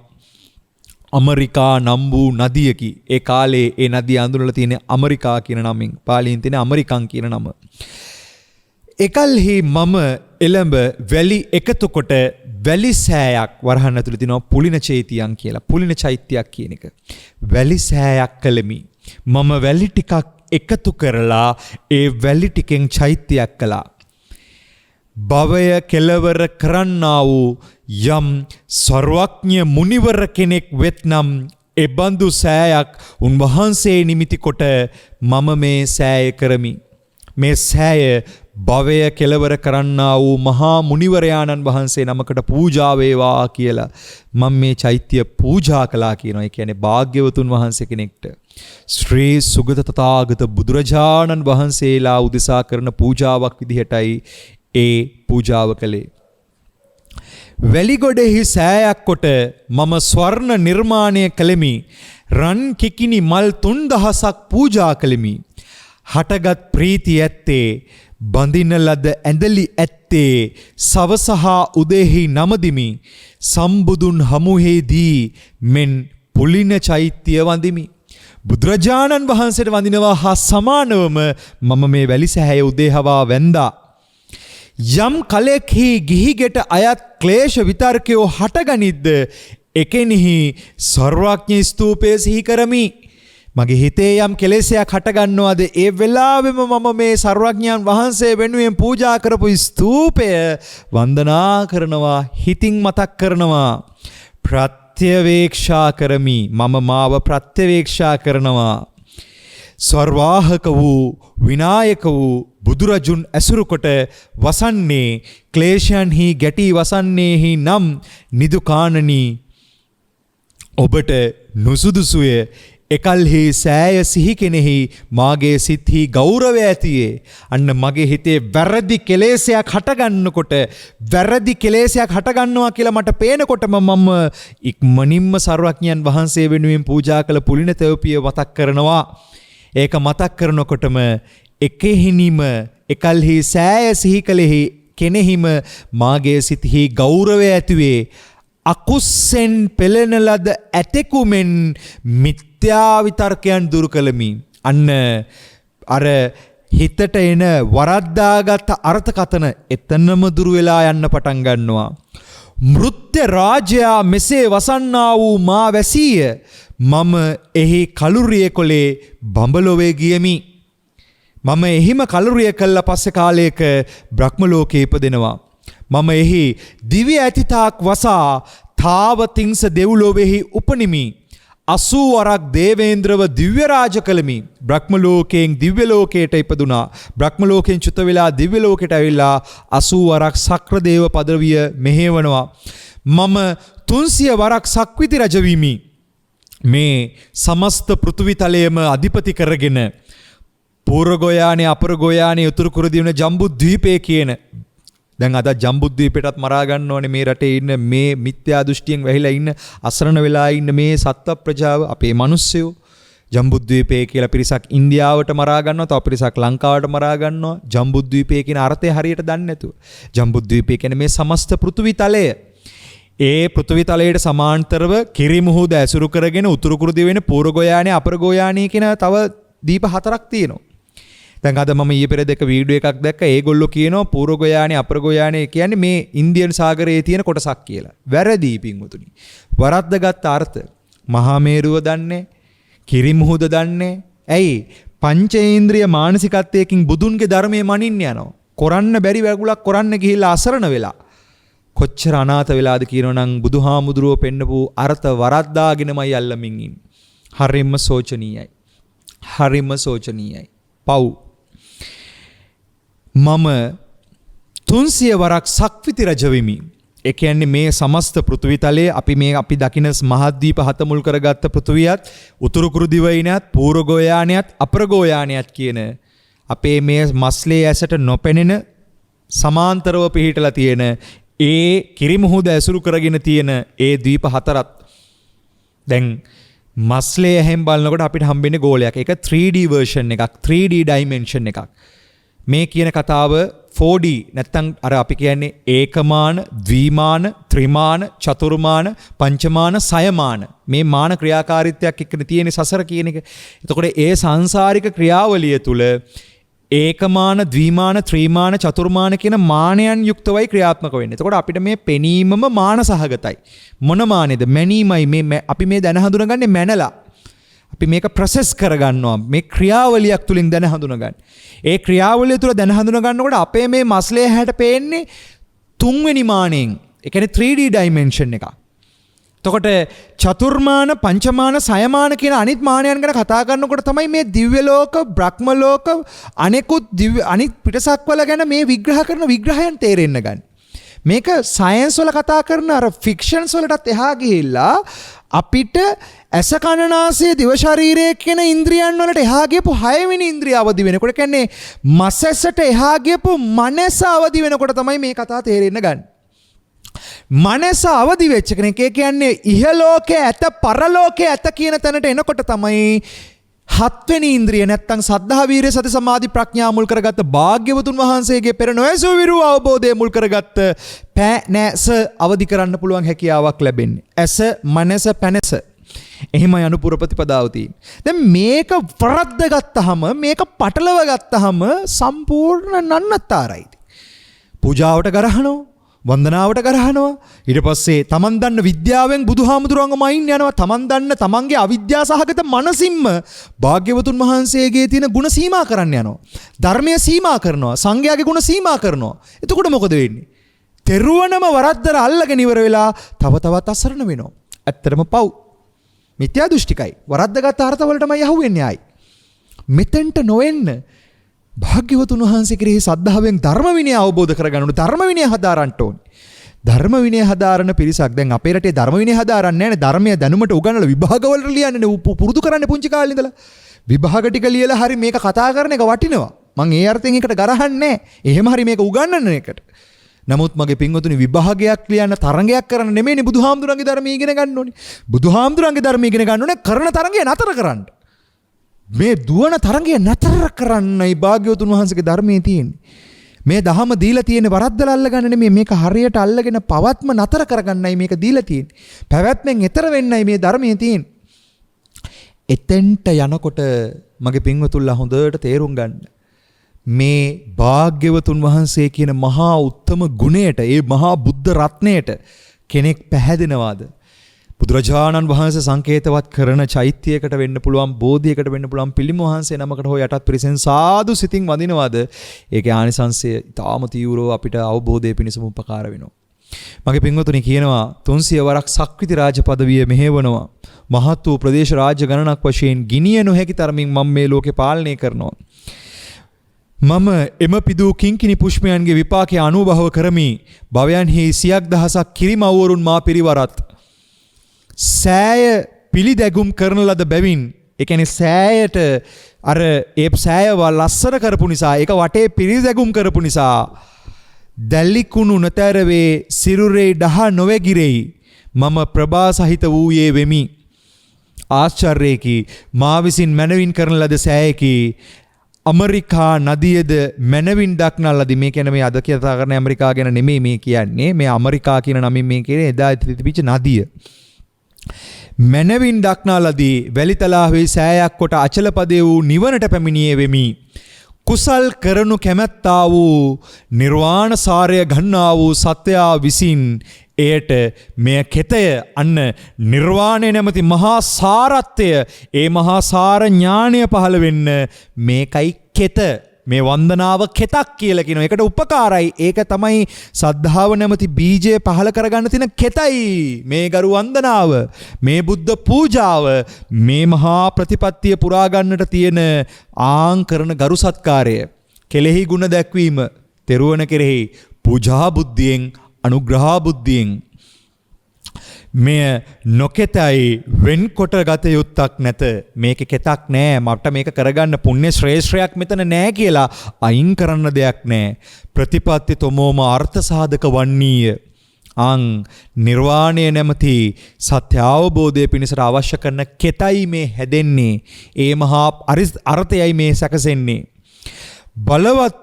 ඇමරිකා නම් වූ නදියකි. ඒ කාලේ ඒ නදිය අඳුනලා තියෙන ඇමරිකා කියන නමින්. පාලියෙන් තියෙන ඇමරිකන් කියන නම. එකල්හි මම එළඹ වැලි එකතු කොට වැලි සෑයක් වරහන් ඇතුළේ තිනවා පුලින චෛත්‍යයන් කියලා. පුලින චෛත්‍යයක් කියන එක. වැලි සෑයක් කළෙමි. මම වැලි ටිකක් එකතු කරලා ඒ වැලි ටිකෙන් චෛත්‍යයක් කළා. භවය කෙලවර කරන්නා වූ යම් සර්වඥ මුනිවර කෙනෙක් වෙත්නම් එබඳු සෑයක් උන්වහන්සේ නිමිති කොට මම මේ සෑය කරමි. මේ සෑය භවය කෙලවර කරන්නා වූ මහා මුනිවරයාණන් වහන්සේ නමකට පූජා වේවා කියලා මම මේ චෛත්‍ය පූජා කළා කියනවා. ඒ කියන්නේ භාග්‍යවතුන් වහන්සේ කෙනෙක්ට ශ්‍රී සුගත තථාගත බුදුරජාණන් වහන්සේලා උදෙසා කරන පූජාවක් විදිහටයි ඒ පූජාව කළේ. වැලිගොඩෙහි සෑයක් කොට මම ස්වර්ණ නිර්මාණය කළෙමි. රන් කිකිනි මල් 3000ක් පූජා කළෙමි. හටගත් ප්‍රීති ඇත්තේ බඳින ලද ඇඳලි ඇත්තේ සවසහා උදෙහි නමදිමි. සම්බුදුන් හමුවේදී මෙන් පුලින චෛත්‍ය වඳිමි. බුදුරජාණන් වහන්සේට වඳිනවා හා සමානවම මම මේ වැලිසෑය උදේහවා වැන්දා. යම් කලෙක්හි ගිහිගෙට අයත් ක්ලේශ විතර්කයෝ හටගනිද්ද එකෙනෙහි සර්වඥ ස්තූපය සිහි කරමි. මගේ හිතේ යම් කෙලෙසයක් හටගන්නවාද ඒ වෙලාවෙම මම මේ සර්වඥයන් වහන්සේ වෙනුවෙන් පූජා කරපු ස්තූපය වන්දනා කරනවා. හිතින් මතක් කරනවා. ප්‍රත්‍යවේක්ෂා කරමි. මම මාව ප්‍රත්‍යවේක්ෂා කරනවා. සර්වාහක වූ විනායක වූ බුදුරජුන් ඇසුරු කොට වසන්නේ ක්ලේශයන්හි ගැටි වසන්නේහි නම් නිදුකානනි ඔබට නුසුදුසුය. එකල්හි සෑය සිහි කෙනෙහි මාගේ සිත්හි ගෞරවය ඇතියේ. අන්න මගේ හිතේ වැරදි කෙලෙසයක් හටගන්නකොට වැරදි කෙලෙසයක් හටගන්නවා කියලා මට පේනකොටම මම ඉක්මනින්ම සර්වඥයන් වහන්සේ වෙනුවෙන් පූජා කළ පුලින තෙවපිය මතක් කරනවා. ඒක මතක් කරනකොටම එකෙහිනිම එකල්හි සෑය සිහි කලෙහි කෙනෙහිම මාගේ සිත්හි ගෞරවය ඇතිවේ. අකුස්සෙන් පෙළෙන ලද ඇතෙකුමෙන් මිත්‍යා විතර්කයන් දුරු කළමි. අන්න අර හිතට එන වරද්දාගත් අර්ථකථන එතනම දුරු වෙලා යන්න පටන් ගන්නවා. මෘත්‍ය රාජයා මෙසේ වසන්නා වූ මා වැසීය. මම එහි කලුරිය කොලේ බඹලොවේ ගියමි. මම එහිම කලුරිය කළා පස්සේ කාලයක බ්‍රහ්ම ලෝකේ ඉපදෙනවා. මම එහි දිව්‍ය ඇතිතාක් වසා තාවතිංස දෙව්ලොවෙහි උපනිමි. 80 වරක් දේවේන්ද්‍රව දිව්‍ය රාජ කළමි. බ්‍රහ්ම ලෝකයෙන් දිව්‍ය ලෝකයට ඉපදුනා. බ්‍රහ්ම ලෝකයෙන් චුත වෙලා දිව්‍ය ලෝකයට ඇවිල්ලා 80 වරක් සක්‍රදේව පදවිය මෙහෙවනවා. මම 300 වරක් සක්විති රජ වීමි. මේ සමස්ත පෘථිවි තලයේම අධිපති කරගෙන පූර්ව ගෝයානේ අපර ගෝයානේ උතුරු කුරුදිවයින ජම්බුද්වීපය කියන දැන් අද ජම්බුද්වීපයටත් මරා ගන්න ඕනේ මේ රටේ ඉන්න මේ මිත්‍යා දෘෂ්ටියෙන් වැහිලා ඉන්න අසරණ වෙලා ඉන්න මේ සත්ත්ව ප්‍රජාව අපේ මිනිස්සුયો. ජම්බුද්වීපය කියලා පිරිසක් ඉන්දියාවට මරා ගන්නවා, තව පිරිසක් ලංකාවට මරා ගන්නවා. ජම්බුද්වීපය කියන අර්ථය හරියට දන්නේ නැතුව. ජම්බුද්වීපය කියන්නේ මේ සමස්ත පෘථිවි තලය. ඒ පෘථිවි තලයට සමාන්තරව කිරිමුහුද ඇසුරු කරගෙන උතුරු කුරුදිවයින පූර්ව ගෝයානේ අපර ගෝයානේ කියන තව දීප 4ක් තියෙනවා. දැන් අද මම ඊයේ පෙර දෙක වීඩියෝ එකක් දැක්ක. ඒගොල්ලෝ කියනවා පූර්ව ගෝයානේ අපර ගෝයානේ කියන්නේ මේ ඉන්දියන් සාගරයේ තියෙන කොටසක් කියලා. වැරදි පින්වතුනි. වරද්දගත් අර්ථ. මහා මේරුව දන්නේ, කිරිමුහුද දන්නේ. ඇයි? පංචේන්ද්‍රිය මානසිකත්වයකින් බුදුන්ගේ ධර්මයේ මනින්න යනවා. කරන්න බැරි වැගුලක් කරන්න ගිහිල්ලා අසරණ වෙලා. කොච්චර අනාථ වෙලාද කියනවනම් බුදුහාමුදුරුව පෙන්නපු අර්ථ වරද්දාගෙනමයි අල්ලමින් ඉන්නේ. හරිම සෝචනීයයි. හරිම සෝචනීයයි. පව්. මම 300 වරක් සක්විති රජ වෙමි. ඒ කියන්නේ මේ සමස්ත පෘථිවි තලයේ අපි දකින මහද්වීප හත මුල් කරගත්ත පෘථිවියත් උතුරු කුරු දිවයිනත් පූර්ව ගෝයානයත් අපර ගෝයානයත් කියන අපේ මේ මස්ලේ ඇසට නොපෙනෙන සමාන්තරව පිහිටලා තියෙන ඒ කිරිමුහුද ඇසුරු කරගෙන තියෙන ඒ ද්වීප හතරත් දැන් මස්ලේ ඇහෙන් බලනකොට අපිට හම්බෙන්නේ ගෝලයක්. ඒක 3D version එකක්, 3D dimension එකක්. මේ කියන කතාව 4D නැත්තම් අර අපි කියන්නේ ඒකමාන, ද්විමාන, ත්‍රිමාන, චතුර්මාන, පංචමාන, සයමාන. මේ මාන ක්‍රියාකාරීත්වයක් එක්කනේ තියෙන්නේ සසර කියන එක. එතකොට ඒ සංසාරික ක්‍රියාවලිය තුල ඒකමාන, ද්විමාන, ත්‍රිමාන, චතුර්මාන කියන මානයන් යුක්තවයි ක්‍රියාත්මක වෙන්නේ. එතකොට අපිට මේ පෙනීමම මාන සහගතයි. මොන මානේද? මැනීමයි. මේ අපි මේ දැන හඳුනගන්නේ මැනලා. අපි මේක ප්‍රොසෙස් කරගන්නවා. මේ ක්‍රියාවලියක් තුලින් දැන හඳුනගන්න. ඒ ක්‍රියාවලිය තුල දැන හඳුනගන්නකොට අපේ මේ මස්ලේ හැට පේන්නේ තුන්වෙනි මානෙන්. ඒ කියන්නේ 3D dimension එකක්. එතකොට චතුර්මාන, පංචමාන, සයමාන කියන අනිත් මානයන් ගැන කතා කරනකොට තමයි මේ දිව්‍ය ලෝක, බ්‍රහ්ම ලෝක, අනිත් පිටසක්වල ගැන මේ විග්‍රහ කරන විග්‍රහයන් තේරෙන්න ගන්න. මේක සයන්ස් වල කතා කරන අර ෆික්ෂන්ස් වලටත් එහා ගිහිල්ලා අපිට ඇස කන නාසය දිව ශරීරය කියන ඉන්ද්‍රියන් වලට එහා ගියපු 6 වෙනි ඉන්ද්‍රිය අවදි වෙනකොට කියන්නේ මස් ඇසට එහා ගියපු මනස අවදි වෙනකොට තමයි මේ කතාව තේරෙන්න ගන්න. මනස අවදි වෙච්ච කෙනෙක් කියන්නේ ඉහලෝකේ ඇත පරලෝකේ ඇත කියන තැනට එනකොට තමයි 7 වෙනි ඉන්ද්‍රිය නැත්තම් සද්ධා වීරිය සති සමාධි ප්‍රඥා මුල් කරගත්ත භාග්‍යවතුන් වහන්සේගේ පෙර නොඇසූ විරු අවබෝධය මුල් කරගත්ත පැනස අවදි කරන්න පුළුවන් හැකියාවක් ලැබෙන්නේ. ඇස මනස පැනස. එහෙමයි අනුපුර ප්‍රතිපදාව තියෙන්නේ. දැන් මේක වරද්ද ගත්තාම මේක පටලව ගත්තාම සම්පූර්ණ නන්නතරයි. පූජාවට ගරහනවා, වන්දනාවට ගරහනවා. ඊට පස්සේ තමන් දන්න විද්‍යාවෙන් බුදුහාමුදුරුවන්ගම අයින් යනවා. තමන් දන්න තමන්ගේ අවිද්‍යා සහගත මනසින්ම භාග්‍යවතුන් වහන්සේගේ තියෙන ගුණ සීමා කරන්න යනවා. ධර්මය සීමා කරනවා. සංඝයාගේ ගුණ සීමා කරනවා. එතකොට මොකද වෙන්නේ? තෙරුවනම වරද්දර අල්ලගෙන ඉවර වෙලා තව තවත් අසරණ වෙනවා. ඇත්තටම පව්. මිත්‍යා දෘෂ්ටිකයි. වරද්දගත් අර්ථවලටමයි යහුවෙන්නේ ආයි. මෙතෙන්ට නොවෙන්න භාග්‍යවතුන් වහන්සේ කෙරෙහි සද්ධාවෙන් ධර්ම විනය අවබෝධ කරගන්න ඕනේ. ධර්ම විනය හදාරන්න ඕනේ. ධර්ම විනය හදාරන පිරිසක් දැන් අපේ රටේ ධර්ම විනය හදාරන්නේ නැහැ නේ. ධර්මයේ දැනුමට උගන්වලා විභාගවලට ලියන්නේ පුරුදු කරන්නේ පුංචි කාලේ ඉඳලා. විභාග ටික ලියලා හරි මේක කතා කරන එක වටිනවා. මං ඒ අර්ථයෙන් එකට ගරහන්නේ නැහැ. එහෙම හරි මේක උගන්වන්න එකට. නමුත් මගේ පින්වතුනි විභාගයක් ලියන්න තරංගයක් කරන්න නෙමෙයිනේ බුදුහාමුදුරන්ගේ ධර්මය ඉගෙන ගන්න ඕනේ. බුදුහාමුදුරන්ගේ ධර්මය ඉගෙන ගන්න ඕනේ කරන තරංගය නතර කරන්න. මේ දුවන තරංගය නතර කරන්නයි භාග්‍යවතුන් වහන්සේගේ ධර්මයේ තියෙන්නේ. මේ දහම දීලා තියෙන්නේ වරද්දලා අල්ලගන්න නෙමෙයි. මේක හරියට අල්ලගෙන පවත්ම නතර කරගන්නයි මේක දීලා තියෙන්නේ. පැවැත්මෙන් එතර වෙන්නයි මේ ධර්මයේ තියෙන්නේ. එතෙන්ට යනකොට මගේ පින්වතුන්ලා හොඳට තේරුම් ගන්න. මේ භාග්‍යවතුන් වහන්සේ කියන මහා උත්තම ගුණයට, ඒ මහා බුද්ධ රත්නයට කෙනෙක් පැහැදෙනවාද? බුදුරජාණන් වහන්සේ සංකේතවත් කරන චෛත්‍යයකට වෙන්න පුළුවන්, බෝධියකට වෙන්න පුළුවන්, පිළිම වහන්සේ නමකට හෝ යටත් පිරිසෙන් සාදු සිතින් වදිනවාද? ඒකේ ආනිසංසය ඊටාම තීව්‍රව අපිට අවබෝධය පිණිසම උපකාර වෙනවා. මගේ පින්වතුනි කියනවා 300 වරක් සක්විති රාජ පදවිය මෙහෙවනවා. මහත් වූ ප්‍රදේශ රාජ්‍ය ගණනක් වශයෙන් ගිනිය නොහැකි තරමින් මම මේ ලෝකේ පාලනය කරනවා. මම එම පිදූ කිංකිණි පුෂ්පයන්ගේ විපාකය අනුභව කරමි. භවයන්හි සියක් දහසක් කිරිමව්වරුන් මා පිරිවරත්. සෑය පිළිදැගුම් කරන ලද බැවින්, ඒ කියන්නේ සෑයට අර ඒ සෑයව ලස්සන කරපු නිසා, ඒක වටේ පිළිදැගුම් කරපු නිසා දැල්ලිකුණු නතරවේ සිරුරේ දහ නොවැගිරෙයි. මම ප්‍රභා සහිත වූයේ වෙමි. ආශ්චර්යකි. මා විසින් මැනවින් කරන ලද සෑයකි. ඇමරිකා නදියද මැනවින් දක්නා ලදී. මේ කියන්නේ මේ අද කතා කරන ඇමරිකා ගැන නෙමෙයි මේ කියන්නේ. මේ ඇමරිකා කියන නමින් මේ කියන්නේ එදා තිබිච්ච නදිය. මැනවින් දක්නා ලදී වැලිතලාවේ සෑයක් කොට අචලපදේ වූ නිවනට පැමිණියේ වෙමි. කුසල් කරනු කැමැත්තා වූ නිර්වාණ සාරය ගන්නා වූ සත්‍යා විසින් එයට මෙය කෙතය අන්න නිර්වාණය නැමැති මහා සාරත්වය ඒ මහා සාර ඥාණය පහළ වෙන්න මේකයි කෙත මේ වන්දනාව කෙතක් කියලා කියනවා. ඒකට උපකාරයි. ඒක තමයි සද්ධාව නැමැති බීජය පහළ කරගන්න තියෙන කෙතයි. මේ ගරු වන්දනාව, මේ බුද්ධ පූජාව, මේ මහා ප්‍රතිපත්තිය පුරා ගන්නට තියෙන කරන ගරු සත්කාරය, කෙලෙහි ගුණ දැක්වීම, තෙරුවන කෙරෙහි පූජා බුද්ධියෙන්, අනුග්‍රහ බුද්ධියෙන් මෙය නොකෙතයි වෙන්කොට ගත යුත්තක් නැත. මේක කෙතක් නෑ, මට මේක කරගන්න පුණ්‍ය ශ්‍රේෂ්ඨයක් මෙතන නෑ කියලා අයින් කරන්න දෙයක් නෑ. ප්‍රතිපත්ති තොමෝම අර්ථ සාධක වන්නීය. නිර්වාණය නැමති සත්‍ය අවබෝධය පිණිසට අවශ්‍ය කරන කෙතයි මේ හැදෙන්නේ. ඒ මහා අර්ථයයි මේ සැකසෙන්නේ. බලවත්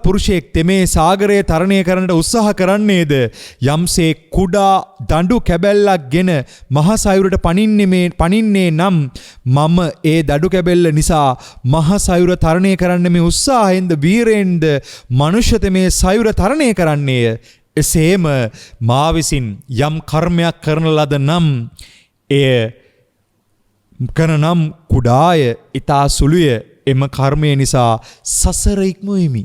පුරුෂයෙක් තෙමේ සාගරය තරණය කරන්නට උත්සාහ කරන්නේද යම්සේ කුඩා දඬු කැබැල්ලක් ගෙන මහ සයුරට පනින්නේ නම් මම ඒ දඬු කැබැල්ල නිසා මහ සයුර තරණය කරන්න මේ උත්සාහයෙන්ද වීරයෙන්ද මනුෂ්‍ය තෙමේ සයුර තරණය කරන්නේය. එසේම මා විසින් යම් කර්මයක් කරන ලද නම් එය කරනම් කුඩාය ඊතා සුළුය. එම කර්මය නිසා සසර ඉක්මුවෙමි.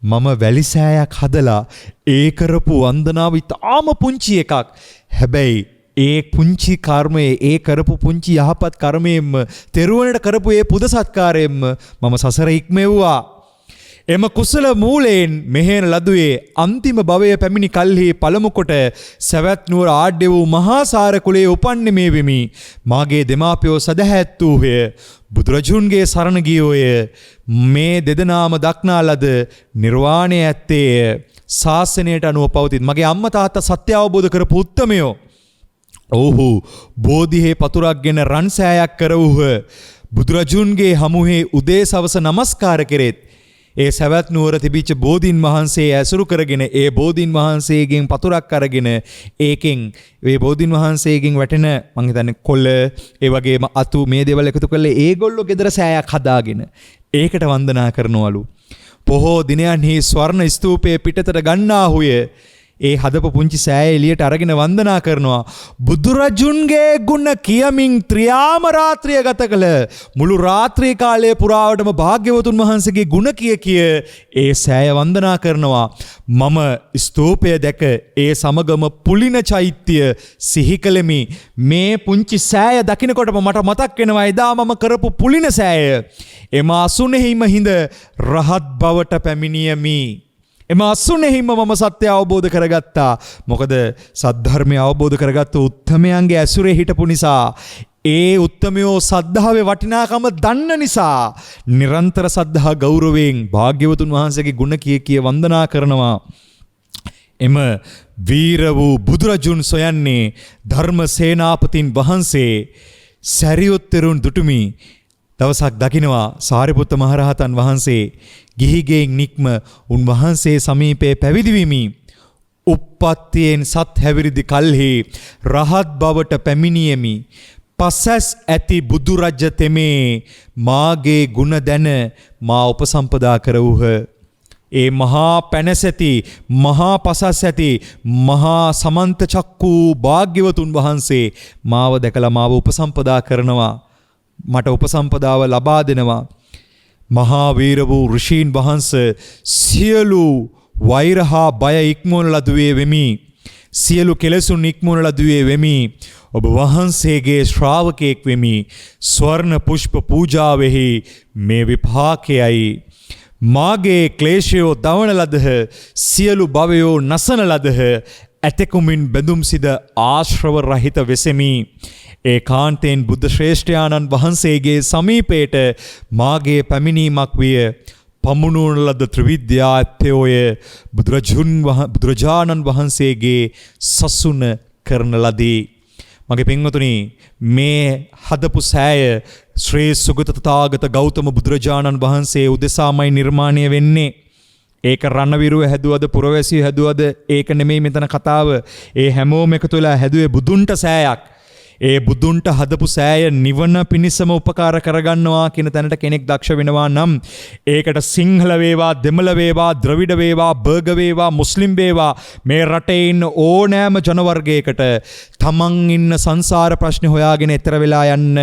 මම වැලිසෑයක් හදලා ඒ කරපු වන්දනාව ඉතාම පුංචි එකක්. හැබැයි ඒ පුංචි කර්මයේ ඒ කරපු පුංචි යහපත් කර්මයෙන්ම තෙරුවනට කරපු ඒ පුද සත්කාරයෙන්ම මම සසර ඉක්මෙව්වා. එම කුසල මූලයෙන් මෙහෙණ ලදුවේ අන්තිම භවය පැමිණි කල්හි පළමු කොට සවැත් නුවර ආඩ්‍ය වූ මහා සාර කුලයේ උපන්නේ මේ වෙමි. මාගේ දෙමාපියෝ සදහැත් වූය. බුදුරජුන්ගේ සරණ ගියෝය. මේ දෙදෙනාම දක්නා ලද නිර්වාණය ඇත්තේ ශාසනයට අනුව පවතින. මගේ අම්මා තාත්තා සත්‍ය අවබෝධ කරපු උත්තමයෝ. ඔව්හු බෝධිහේ පතුරක්ගෙන රන් සෑයක් කරවූහ. බුදුරජුන්ගේ හමුවේ උදේ සවස නමස්කාර කෙරෙත්. ඒ සවැත් නුවර තිබිච්ච බෝධීන් වහන්සේ ඇසුරු කරගෙන ඒ බෝධීන් වහන්සේගෙන් පතුරක් අරගෙන ඒකෙන් ඒ බෝධීන් වහන්සේගෙන් වැටෙන මං හිතන්නේ කොළ ඒ වගේම අතු මේ දේවල් එකතු කරලා ඒගොල්ලෝ ගෙදර සෑයක් හදාගෙන ඒකට වන්දනා කරනවලු. පොහෝ දිනයන්හි ස්වර්ණ ස්තූපයේ පිටතට ගන්නාහුය. ඒ හදපු පුංචි සෑය එළියට අරගෙන වන්දනා කරනවා. බුදුරජුන්ගේ ගුණ කියමින් ත්‍රියාම රාත්‍රිය ගත කළ මුළු රාත්‍රී කාලය පුරාවටම භාග්‍යවතුන් වහන්සේගේ ගුණ කිය ඒ සෑය වන්දනා කරනවා. මම ස්තූපය දැක ඒ සමගම පුලින චෛත්‍ය සිහි කළෙමි. මේ පුංචි සෑය දකිනකොටම මට මතක් වෙනවා එදා මම කරපු පුලින සෑය. එම අසුනේහිම හිඳ රහත් බවට පැමිණියමි. එම අසුනේහිම මම සත්‍ය අවබෝධ කරගත්තා. මොකද සද්ධර්මය අවබෝධ කරගත්ත උත්තමයන්ගේ ඇසුරේ හිටපු නිසා. ඒ උත්තමයෝ සද්ධාවේ වටිනාකම දන්න නිසා නිරන්තර සද්ධා ගෞරවයෙන් භාග්‍යවතුන් වහන්සේගේ ගුණ කිය වන්දනා කරනවා. එම වීර වූ බුදුරජුන් සොයන්නේ ධර්ම සේනාපතින් වහන්සේ සැරියුත් තෙරුන් දුටුමි. දවසක් දකිනවා සාරිපුත්ත මහරහතන් වහන්සේ ගිහිගෙන් නික්ම උන්වහන්සේ සමීපයේ පැවිදි වෙමි. උප්පත්තියෙන් සත් හැවිරිදි කල්හි රහත් බවට පැමිණියෙමි. පසස් ඇති බුදුරජ තෙමේ මාගේ ගුණ දැන මා උපසම්පදා කරවූහ. ඒ මහා පැනසැති මහා පසස් ඇති මහා සමන්ත චක්කූ භාග්‍යවතුන් වහන්සේ මාව දැකලා මාව උපසම්පදා කරනවා. මට උපසම්පදාව ලබා දෙනවා. මහා වීර වූ ඍෂීන් වහන්සේ සියලු වෛර හා බය ඉක්මවන ලදුවේ වෙමි. සියලු කෙලෙසුන් ඉක්මවන ලදුවේ වෙමි. ඔබ වහන්සේගේ ශ්‍රාවකෙක් වෙමි. ස්වර්ණ පුෂ්ප පූජාවෙහි මේ විපාකයයි. මාගේ ක්ලේශයෝ දවන ලදහ. සියලු භවයෝ නසන ලදහ. ඇතෙකුමින් බැඳුම් සිද ආශ්‍රව රහිත වෙසෙමි. ඒකාන්තයෙන් බුද්ධ ශ්‍රේෂ්ඨයාණන් වහන්සේගේ සමීපයට මාගේ පැමිණීමක් විය. පමුණුවන ලද ත්‍රිවිද්‍යා ඇත්තයෝය බුදුරජාණන් වහන්සේගේ සසුන කරන ලදී. මගේ පින්වතුනි මේ හදපු සෑය ශ්‍රී සුගත තථාගත ගෞතම බුදුරජාණන් වහන්සේ උදෙසාමයි නිර්මාණය වෙන්නේ. ඒක රණවිරුව හැදුවද පුරවැසියෝ හැදුවද ඒක නෙමෙයි මෙතන කතාව. ඒ හැමෝම එකතු වෙලා හැදුවේ බුදුන්ට සෑයක්. ඒ බුදුන්ට හදපු සෑය නිවන පිණිසම උපකාර කරගන්නවා කියන තැනට කෙනෙක් දක්ෂ වෙනවා නම් ඒකට සිංහල වේවා, දෙමළ වේවා, ද්‍රවිඩ වේවා, බර්ග වේවා, මුස්ලිම් වේවා මේ රටේ ඉන්න ඕනෑම ජන වර්ගයකට තමන් ඉන්න සංසාර ප්‍රශ්නේ හොයාගෙන එතර වෙලා යන්න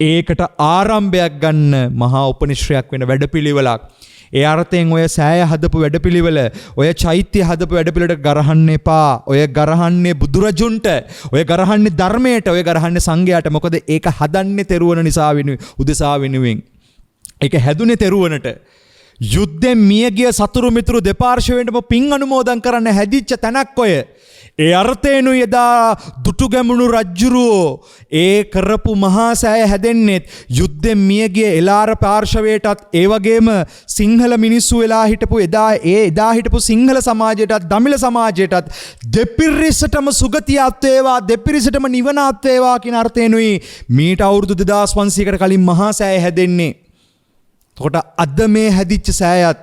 ඒකට ආරම්භයක් ගන්න මහා උපනිශ්‍රයක් වෙන වැඩපිළිවෙලක්. ඒ අර්ථයෙන් ඔය සෑය හදපු වැඩපිළිවෙල, ඔය චෛත්‍ය හදපු වැඩපිළිවෙලට ගරහන්න එපා. ඔය ගරහන්නේ බුදුරජුන්ට, ඔය ගරහන්නේ ධර්මයට, ඔය ගරහන්නේ සංඝයාට. මොකද ඒක හදන්නේ තෙරුවන නිසා උදෙසා වෙනුවෙන්. ඒක හැදුනේ තෙරුවනට. යුද්ධෙන් මියගිය සතුරු මිතුරු දෙපාර්ශ්වයෙන්ම පින් අනුමෝදන් කරන්න හැදිච්ච තැනක් ඔය. ඒ අර්ථේනු එදා දුටුගැමුණු රජ්ජුරුවෝ ඒ කරපු මහා සෑය හැදෙන්නෙත් යුද්ධෙන් මියගිය එලාර පාර්ශවයටත් ඒ වගේම සිංහල මිනිස්සු වෙලා හිටපු එදා හිටපු සිංහල සමාජයටත් දමිළ සමාජයටත් දෙපිරිසටම සුගතියත් වේවා, දෙපිරිසටම නිවනත් වේවා කියන අර්ථේනුයි මීට අවුරුදු 2500කට කලින් මහා සෑය හැදෙන්නේ. එතකොට අද මේ හැදිච්ච සෑයත්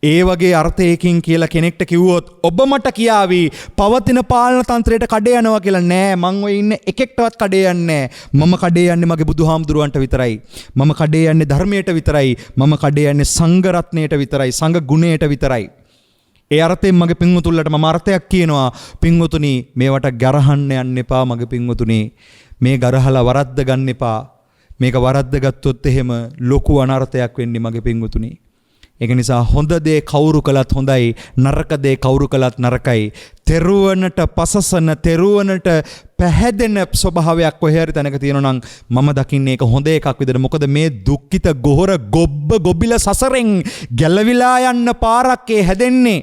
ඒ වගේ අර්ථයකින් කියලා කෙනෙක්ට කිව්වොත් ඔබ මට කියාවි පවතින පාලන තන්ත්‍රයට කඩේ යනවා කියලා. නෑ, මං ඔය ඉන්න එකෙක්ටවත් කඩේ යන්නේ නෑ. මම කඩේ යන්නේ මගේ බුදුහාමුදුරුවන්ට විතරයි. මම කඩේ යන්නේ ධර්මයට විතරයි. මම කඩේ යන්නේ සංඝ රත්නයට විතරයි, සංඝ ගුණයට විතරයි. ඒ අර්ථයෙන් මගේ පින්වතුන්ලට මම අර්ථයක් කියනවා. පින්වතුනි, මේවට ගරහන්න යන්න එපා. මගේ පින්වතුනි, මේ ගරහලා වරද්ද ගන්න එපා. මේක වරද්ද ගත්තොත් එහෙම ලොකු අනර්ථයක් වෙන්නේ මගේ පින්වතුනි. ඒක නිසා හොඳ දේ කවුරු කළත් හොඳයි, නරක දේ කවුරු කළත් නරකයි. තෙරුවනට පසසන, තෙරුවනට පැහැදෙන ස්වභාවයක් කොහේ හරි තැනක තියෙනවා නම් මම දකින්නේ ඒක හොඳ එකක් විදිහට. මොකද මේ දුක්ඛිත ගොහර ගොබ්බිල සසරෙන් ගැලවිලා යන්න පාරක් හැදෙන්නේ.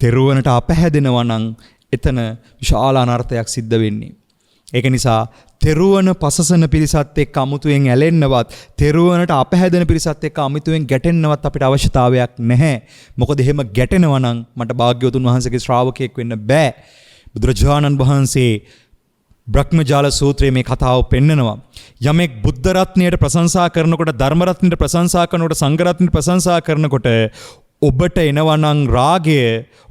තෙරුවනට අපැහැදෙනවා නම් එතන විශාල අනර්ථයක් සිද්ධ වෙන්නේ. ඒක නිසා තෙරුවන පසසන පිරිසත් එක්ක අමුතුවෙන් ඇලෙන්නවත්, තෙරුවනට අපහැදෙන පිරිසත් එක්ක අමුතුවෙන් ගැටෙන්නවත් අපිට අවශ්‍යතාවයක් නැහැ. මොකද එහෙම ගැටෙනවා නම් මට භාග්‍යවතුන් වහන්සේගේ ශ්‍රාවකයෙක් වෙන්න බෑ. බුදුරජාණන් වහන්සේ බ්‍රහ්මජාල සූත්‍රයේ මේ කතාව පෙන්නනවා. යමෙක් බුද්ධ රත්නයට ප්‍රශංසා කරනකොට, ධර්ම රත්නයට ප්‍රශංසා කරනකොට, සංඝ රත්නයට ප්‍රශංසා කරනකොට ඔබට එනවනම් රාගය,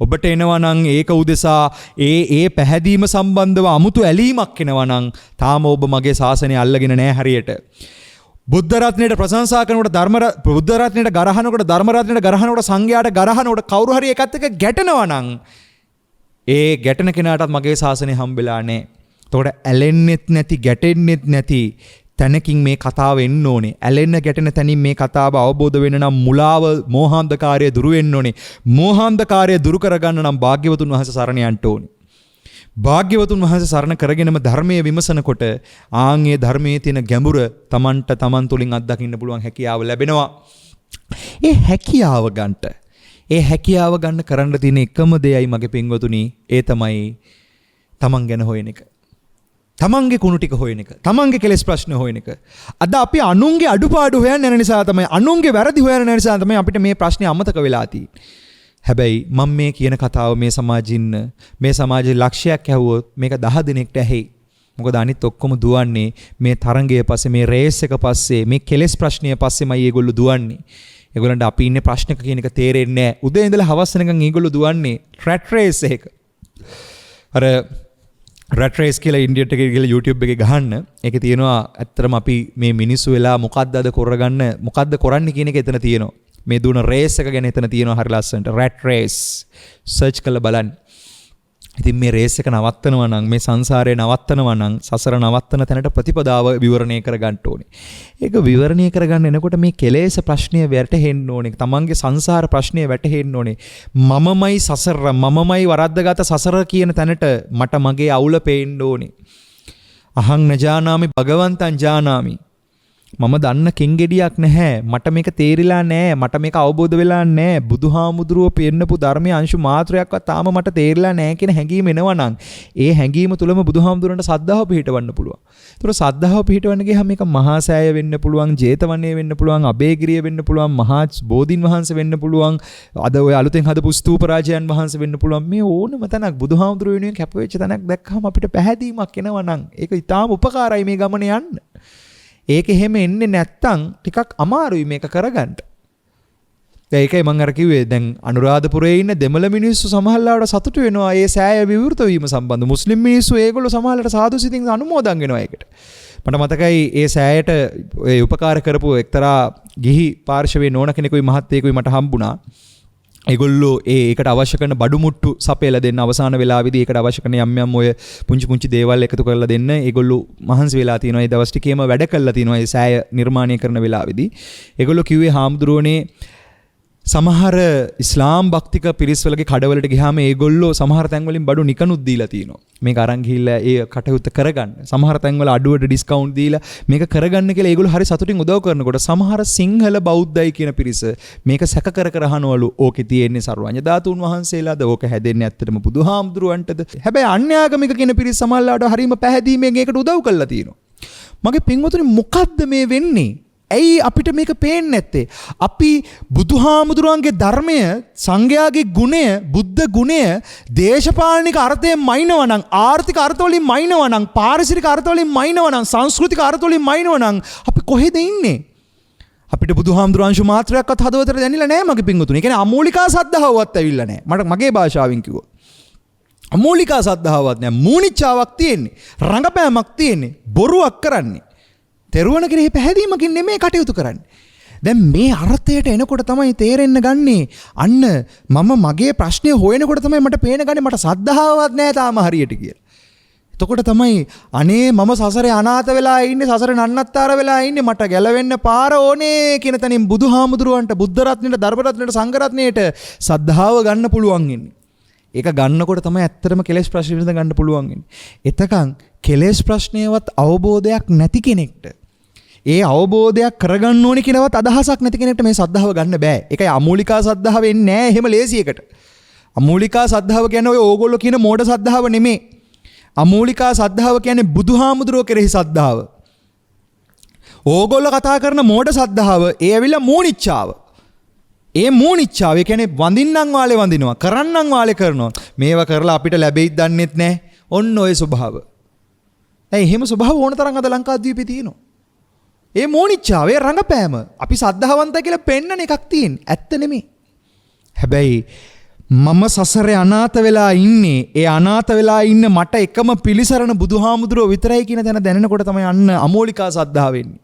ඔබට එනවනම් ඒක උදෙසා ඒ පැහැදීම සම්බන්ධව අමුතු ඇලීමක් එනවනම් තාම ඔබ මගේ ශාසනය අල්ලගෙන නැහැ හරියට. බුද්ධ රත්නයට ප්‍රශංසා කරනකොට, බුද්ධ රත්නයට ගරහනකොට, ධර්ම රත්නයට ගරහනකොට, සංඝයාට ගරහනකොට කවුරු හරි එකත් එක්ක ගැටෙනවනම් ඒ ගැටෙන කෙනාටත් මගේ ශාසනය හම්බෙලා නැහැ. එතකොට ඇලෙන්නෙත් නැති, ගැටෙන්නෙත් නැති තැනකින් මේ කතාව එන්න ඕනේ. ඇලෙන්න ගැටෙන තැනින් මේ කතාව අවබෝධ වෙන්න නම් මුලාව, මෝහාන්ධකාරය දුරු වෙන්න ඕනේ. මෝහාන්ධකාරය දුරු කරගන්න නම් භාග්‍යවතුන් වහන්සේ සරණ යන්න ඕනේ. භාග්‍යවතුන් වහන්සේ සරණ කරගෙනම ධර්මයේ විමසනකොට ආන්ගේ ධර්මයේ තියෙන ගැඹුර තමන් තුලින් අත්දකින්න පුළුවන් හැකියාව ලැබෙනවා. ඒ හැකියාව ගන්න කරන්න තියෙන එකම දෙයයි මගේ පින්වතුනි, ඒ තමයි තමන් ගැන හොයන එක. තමන්ගේ කුණු ටික හොයන එක, තමන්ගේ කෙලෙස් ප්‍රශ්න හොයන එක. අද අපි අනුන්ගේ අඩුපාඩු හොයන්න යන නිසා තමයි, අනුන්ගේ වැරදි හොයන නිසා තමයි අපිට මේ ප්‍රශ්නේ අමතක වෙලා තියෙන්නේ. හැබැයි මම මේ කියන කතාව මේ සමාජින්න, මේ සමාජයේ ලක්ෂයක් ඇහුවොත් මේක 10 දිනකට ඇහෙයි. මොකද අනිත් ඔක්කොම දුවන්නේ මේ තරංගය පස්සේ, මේ රේස් එක පස්සේ, මේ කෙලෙස් ප්‍රශ්නය පස්සේමයි ඒගොල්ලෝ දුවන්නේ. ඒගොල්ලන්ට අපි ඉන්නේ ප්‍රශ්නක කියන එක තේරෙන්නේ නැහැ. උදේ ඉඳලා හවස වෙනකන් ඒගොල්ලෝ දුවන්නේ රැට් රේස් එක. අර රැට් රේස් කියලා ඉන්ඩියට කියලා YouTube එකේ ගහන්න. ඒකේ තියෙනවා ඇත්තටම අපි මේ මිනිස්සු වෙලා මොකද්ද අද කරගන්න, මොකද්ද කරන්නේ කියන එක එතන තියෙනවා. මේ දුන රේස් එක ගැන එතන තියෙනවා හරි ලස්සනට. රැට් රේස් සර්ච් කරලා බලන්න. ඉතින් මේ රේස් එක නවත්තනවා නම්, මේ සංසාරය නවත්තනවා නම්, සසර නවත්තන තැනට ප්‍රතිපදාව විවරණය කරගන්න ඕනේ. ඒක විවරණය කරගන්න එනකොට මේ කෙලෙස් ප්‍රශ්නය වැටහෙන්න ඕනේ. තමන්ගේ සංසාර ප්‍රශ්නය වැටහෙන්න ඕනේ. මමමයි සසර, මමමයි වරද්දගත සසර කියන තැනට මට මගේ අවුල පේන්න ඕනේ. අහං නජානාමි භගවන්තං ජානාමි. මම දන්න කෙන්ගෙඩියක් නැහැ. මට මේක තේරිලා නැහැ. මට මේක අවබෝධ වෙලා නැහැ. බුදුහාමුදුරුව පෙන්නපු ධර්මයේ අංශු මාත්‍රයක්වත් තාම මට තේරිලා නැහැ කියන හැඟීම එනවනම් ඒ හැඟීම තුලම බුදුහාමුදුරන්ට සද්ධාව පිහිටවන්න පුළුවන්. ඒතර සද්ධාව පිහිටවන්න ගියාම මේක මහා සෑය වෙන්න පුළුවන්, ජේතවනයේ වෙන්න පුළුවන්, අබේගිරිය වෙන්න පුළුවන්, මහා බෝධින් වහන්සේ වෙන්න පුළුවන්, අද ඔය අලුතෙන් හදපු ස්තූප රාජයන් වහන්සේ වෙන්න පුළුවන්. මේ ඕනම තැනක් බුදුහාමුදුරුව වෙනුවෙන් කැප වෙච්ච තැනක් දැක්කම අපිට පැහැදීමක් එනවනම් ඒක ඊටාම උපකාරයි මේ ගමන යන්න. ඒක එහෙම එන්නේ නැත්තම් ටිකක් අමාරුයි මේක කරගන්න. ඒකයි මම අර කිව්වේ දැන් අනුරාධපුරයේ ඉන්න දෙමළ මිනිස්සු සමහරවිට සතුටු වෙනවා ඒ සෑය විවෘත වීම සම්බන්ධ. මුස්ලිම් මිනිස්සු ඒගොල්ලෝ සමහරවිට සාදු සිතින් අනුමෝදන් වෙනවා ඒකට. මට මතකයි ඒ සෑයට ඒ උපකාර කරපු එක්තරා ගිහි පාර්ශවයේ නෝන කෙනෙකුයි මහත්තයෙකුයි මට හම්බුණා. ඒගොල්ලෝ ඒකට අවශ්‍ය කරන බඩු මුට්ටු සපයලා දෙන්න අවසාන වෙලාවේදී ඒකට අවශ්‍ය කරන යම් ඔය පුංචි දේවල් එකතු කරලා දෙන්න ඒගොල්ලෝ මහන්සි වෙලා තියෙනවා. ඒ දවස් ටිකේම වැඩ කළා තියෙනවා ඒ සෑය නිර්මාණය කරන වෙලාවේදී. ඒගොල්ලෝ කිව්වේ හාමුදුරුවනේ සමහර ඉස්ලාම් භක්තික පිරිස්වලගේ කඩවලට ගියාම ඒගොල්ලෝ සමහර තැන්වලින් බඩු නිකනුත් දීලා තියෙනවා. මේක අරන් ගිහිල්ලා ඒ කටයුත්ත කරගන්න. සමහර තැන්වල අඩුවට ඩිස්කවුන්ට් දීලා මේක කරගන්න කියලා ඒගොල්ලෝ හරි සතුටින් උදව් කරනකොට සමහර සිංහල බෞද්ධයි කියන පිරිස මේක සැක කර අහනවලු. ඕකේ තියෙන්නේ සර්වඥ ධාතුන් වහන්සේලාද? ඕක හැදෙන්නේ ඇත්තටම බුදුහාමුදුරුවන්ටද? හැබැයි අන්‍යාගමික කියන පිරිස සමහරලාට හරිම පැහැදීමෙන් ඒකට උදව් කරලා තියෙනවා. මගේ පින්වතුනි මොකද්ද මේ වෙන්නේ? ඇයි අපිට මේක පේන්නේ නැත්තේ? අපි බුදුහාමුදුරුවන්ගේ ධර්මය, සංඝයාගේ ගුණය, බුද්ධ ගුණය දේශපාලනික අර්ථයෙන් මයින්නවා නම්, ආර්ථික අර්ථවලින් මයින්නවා නම්, පාරිසරික අර්ථවලින් මයින්නවා නම්, සංස්කෘතික අර්ථවලින් මයින්නවා නම් අපි කොහෙද ඉන්නේ? අපිට බුදුහාමුදුරුවෝ අංශු මාත්‍රයක්වත් හදවතට දැනෙලා නැහැ මගේ පින්වතුනි. ඒ කියන්නේ අමූලිකා සද්ධාවවත් ඇවිල්ලා නැහැ. මගේ භාෂාවෙන් කිව්වොත්. අමූලිකා සද්ධාවවත් නැහැ. මූණිච්චාවක් තියෙන්නේ. රංගපෑමක් තියෙන්නේ. බොරුවක් කරන්නේ. තෙරුවන කෙරෙහි පැහැදීමකින් නෙමෙයි කටයුතු කරන්නේ. දැන් මේ අර්ථයට එනකොට තමයි තේරෙන්න ගන්නේ අන්න මම මගේ ප්‍රශ්නේ හොයනකොට තමයි මට පේන ගන්නේ මට සද්ධාවවත් නැහැ තාම හරියට කියලා. එතකොට තමයි අනේ මම සසරේ අනාථ වෙලා ඉන්නේ, සසරේ නන්නත්තර වෙලා ඉන්නේ, මට ගැලවෙන්න පාර ඕනේ කියන තැනින් බුදුහාමුදුරුවන්ට, බුද්ධ රත්නයට, ධර්ම රත්නයට, සංඝ රත්නයට සද්ධාව ගන්න පුළුවන් ඉන්නේ. ඒක ගන්නකොට තමයි ඇත්තටම කෙලෙස් ප්‍රශ්න විසඳ ගන්න පුළුවන් ඉන්නේ. එතකන් කෙලෙස් ප්‍රශ්නයවත් අවබෝධයක් නැති කෙනෙක්ට, ඒ අවබෝධයක් කරගන්න ඕනි කියලාවත් අදහසක් නැති කෙනෙක්ට මේ සද්ධාව ගන්න බෑ. ඒකයි අමූලිකා සද්ධාව වෙන්නේ නෑ එහෙම ලේසියකට. අමූලිකා සද්ධාව කියන්නේ ඔය ඕගොල්ලෝ කියන මෝඩ සද්ධාව නෙමෙයි. අමූලිකා සද්ධාව කියන්නේ බුදුහාමුදුරුවෝ කෙරෙහි සද්ධාව. ඕගොල්ලෝ කතා කරන මෝඩ සද්ධාව ඒ ඇවිල්ලා මූණිච්චාව. ඒ මූණිච්චාව ඒ කියන්නේ වඳින්නම් වාලේ වඳිනවා, කරන්නම් වාලේ කරනවා. මේවා කරලා අපිට ලැබෙයිද දන්නෙත් නෑ. ඔන්න ඔය ස්වභාව. දැන් එහෙම ස්වභාව ඕන තරම් අද ලංකාද්වීපේ තියෙනවා. ඒ මෝනිච්චාවේ රංගපෑම අපි සද්ධාවන්තයි කියලා පෙන්නන එකක් තියෙන. ඇත්ත නෙමෙයි. හැබැයි මම සසරේ අනාථ වෙලා ඉන්නේ. ඒ අනාථ වෙලා ඉන්න මට එකම පිළිසරණ බුදුහාමුදුරුවෝ විතරයි කියන දැන දැනනකොට තමයි අන්න අමෝලිකා සද්ධාව වෙන්නේ.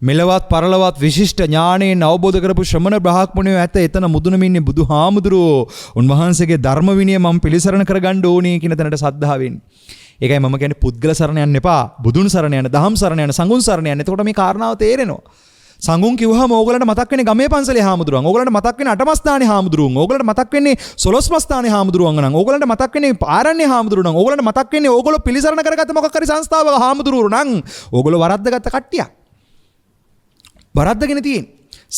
මෙලවත් පරලවත් විශිෂ්ට ඥාණයෙන් අවබෝධ කරපු ශ්‍රමණ බ්‍රාහ්මණයෝ ඇත එතන මුදුනම ඉන්නේ බුදුහාමුදුරුවෝ. උන්වහන්සේගේ ධර්ම විනය මම පිළිසරණ කරගන්න ඕනේ කියන තැනට සද්ධා වෙන්නේ. ඒකයි මම කියන්නේ පුද්ගල සරණ යන්න එපා. බුදුන් සරණ යන්න, දහම් සරණ යන්න, සංඝුන් සරණ යන්න. එතකොට මේ කාරණාව තේරෙනවා. සංඝුන් කිව්වහම ඕගලන්ට මතක් වෙන්නේ ගමේ පන්සලේ හාමුදුරුවන්. ඕගලන්ට මතක් වෙන්නේ අටමස්ථානේ හාමුදුරුවන්. ඕගලන්ට මතක් වෙන්නේ සොළොස්මස්ථානේ හාමුදුරුවන් නම්. ඕගලන්ට මතක් වෙන්නේ ආරණ්‍ය හාමුදුරුවන් නම්. ඕගලන්ට මතක් වෙන්නේ ඕගොල්ලෝ පිළිසරණ කරගත්ත මොකක් හරි සංස්ථාවක හාමුදුරුවෝ නම්. ඕගොල්ලෝ වරද්දගත්ත කට්ටියක්. වරද්දගෙන තියෙන්නේ.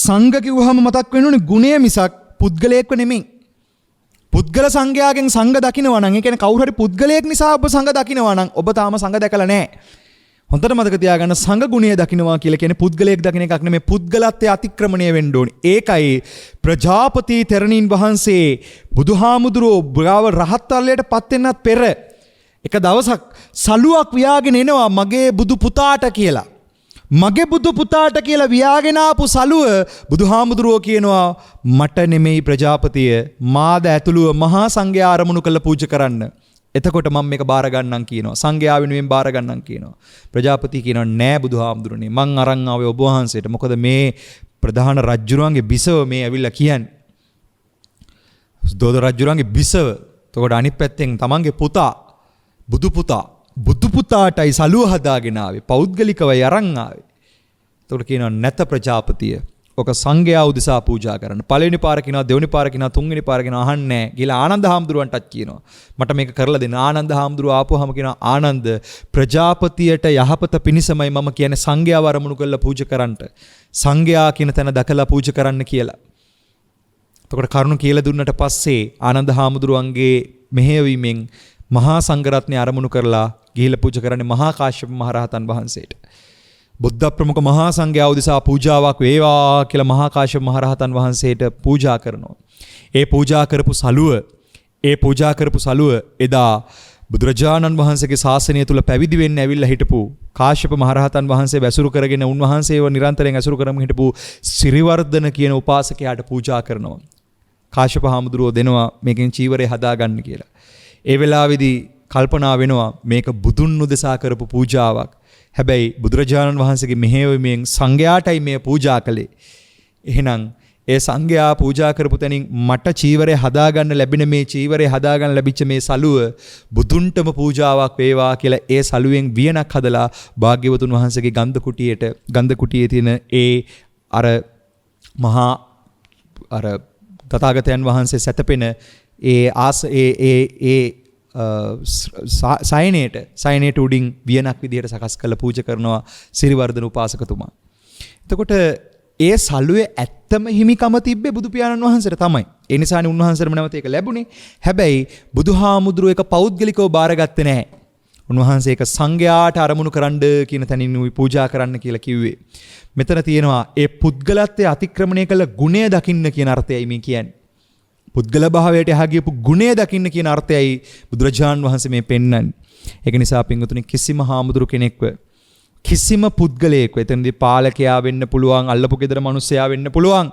සංඝ කිව්වහම මතක් වෙන්නේ ගුණය මිසක් පුද්ගලයෙක්ව නෙමෙයි. පුද්ගල සංඝයාගෙන් සංඝ දකින්නවා නම්, ඒ කියන්නේ කවුරු හරි පුද්ගලයෙක් නිසා ඔබ සංඝ දකින්නවා නම් ඔබ තාම සංඝ දැකලා නැහැ. හොඳට මතක තියාගන්න සංඝ ගුණය දකින්නවා කියලා කියන්නේ පුද්ගලයෙක් දකින්න එකක් නෙමෙයි, පුද්ගලත්වයේ අතික්‍රමණය වෙන්න ඕනි. ඒකයි ප්‍රජාපති තෙරණින් වහන්සේ බුදුහාමුදුරුවෝ බ්‍රාව රහත්ත්වයට පත් වෙන්නත් පෙර එක දවසක් සලුවක් වියාගෙන එනවා මගේ බුදු පුතාට කියලා. මගේ බුදු පුතාට කියලා වියාගෙන ආපු සලුව බුදුහාමුදුරුවෝ කියනවා මට නෙමෙයි ප්‍රජාපතිය, මාද ඇතුළුව මහා සංඝයා ආරමුණු කළ පූජා කරන්න. එතකොට මම මේක බාර ගන්නම් කියනවා. සංඝයා වෙනුවෙන් බාර ගන්නම් කියනවා. ප්‍රජාපති කියනවා නෑ බුදුහාමුදුරනේ මං අරන් ආවේ ඔබ වහන්සේට. මොකද මේ ප්‍රධාන රජුරුවන්ගේ බිසව මේ ඇවිල්ලා කියන්නේ. දෝද රජුරුවන්ගේ බිසව. එතකොට අනිත් පැත්තෙන් තමන්ගේ පුතා බුදු පුතාටයි සලුව හදාගෙන ආවේ. පෞද්ගලිකවයි අරන් ආවේ. එතකොට කියනවා නැත ප්‍රජාපතිය. ඔක සංඝයා උදෙසා පූජා කරන්න. පළවෙනි පාර කියනවා, දෙවෙනි පාර කියනවා, තුන්වෙනි පාර කියනවා අහන්නේ නැහැ. ගිහලා ආනන්ද හාමුදුරුවන්ටත් කියනවා. මට මේක කරලා දෙන්න. ආනන්ද හාමුදුරුවෝ ආපුවාම කියනවා ආනන්ද ප්‍රජාපතියට යහපත පිණිසමයි මම කියන්නේ සංඝයා වරමුණු කරලා පූජා කරන්නට. සංඝයා කියන තැන දැකලා පූජා කරන්න කියලා. එතකොට කරුණ කියලා දුන්නට පස්සේ ආනන්ද හාමුදුරුවන්ගේ මෙහෙයවීමෙන් මහා සංඝරත්නය අරමුණු කරලා ගිහිල්ලා පූජා කරන්නේ මහා කාශ්‍යප මහ රහතන් වහන්සේට. බුද්ධ ප්‍රමුඛ මහා සංඝයා උදෙසා පූජාවක් වේවා කියලා මහා කාශ්‍යප මහ රහතන් වහන්සේට පූජා කරනවා. ඒ පූජා කරපු සලුව එදා බුදුරජාණන් වහන්සේගේ ශාසනය තුල පැවිදි වෙන්න ඇවිල්ලා හිටපු කාශ්‍යප මහරහතන් වහන්සේ වැසුරු කරගෙන උන්වහන්සේව නිරන්තරයෙන් ඇසුරු කරමින් හිටපු සිරිවර්ධන කියන උපාසකයාට පූජා කරනවා. කාශ්‍යප හාමුදුරුවෝ දෙනවා මේකෙන් චීවරය හදාගන්න කියලා. ඒ වෙලාවේදී කල්පනා වෙනවා මේක බුදුන් උදෙසා කරපු පූජාවක්. හැබැයි බුදුරජාණන් වහන්සේගේ මෙහෙයවීමෙන් සංඝයාටයි මේ පූජා කළේ. එහෙනම් ඒ සංඝයා පූජා කරපු තැනින් මට චීවරය හදාගන්න ලැබෙන මේ චීවරය හදාගන්න ලැබිච්ච මේ සලුව බුදුන්ටම පූජාවක් වේවා කියලා ඒ සලුවෙන් වියනක් හදලා භාග්‍යවතුන් වහන්සේගේ ගන්ධ කුටියේ තියෙන ඒ අර මහා අර තථාගතයන් වහන්සේ සැතපෙන සයනේට උඩින් වියනක් විදිහට සකස් කරලා පූජා කරනවා සිරිවර්ධන උපාසකතුමා. එතකොට ඒ සලුවේ ඇත්තම හිමිකම තිබ්බේ බුදු පියාණන් වහන්සේට තමයි. ඒ නිසානේ උන්වහන්සේටම නැවත ඒක ලැබුණේ. හැබැයි බුදුහාමුදුරුවෝ ඒක පෞද්ගලිකව බාරගත්තේ නැහැ. උන්වහන්සේ ඒක සංඝයාට අරමුණු කරන්න කියන තැනින් පූජා කරන්න කියලා කිව්වේ. මෙතන තියෙනවා ඒ පුද්ගලත්වයේ අතික්‍රමණය කළ ගුණය දකින්න කියන අර්ථයයි මේ කියන්නේ. පුද්ගල භාවයට එහා ගියපු ගුණය දකින්න කියන අර්ථයයි බුදුරජාණන් වහන්සේ මේ පෙන්වන්නේ. ඒක නිසා පින්වතුනි කිසිම හාමුදුරු කෙනෙක්ව කිසිම පුද්ගලයෙක් එතනදී පාලකයා වෙන්න පුළුවන්, අල්ලපු ගෙදර මිනිස්සයා වෙන්න පුළුවන්.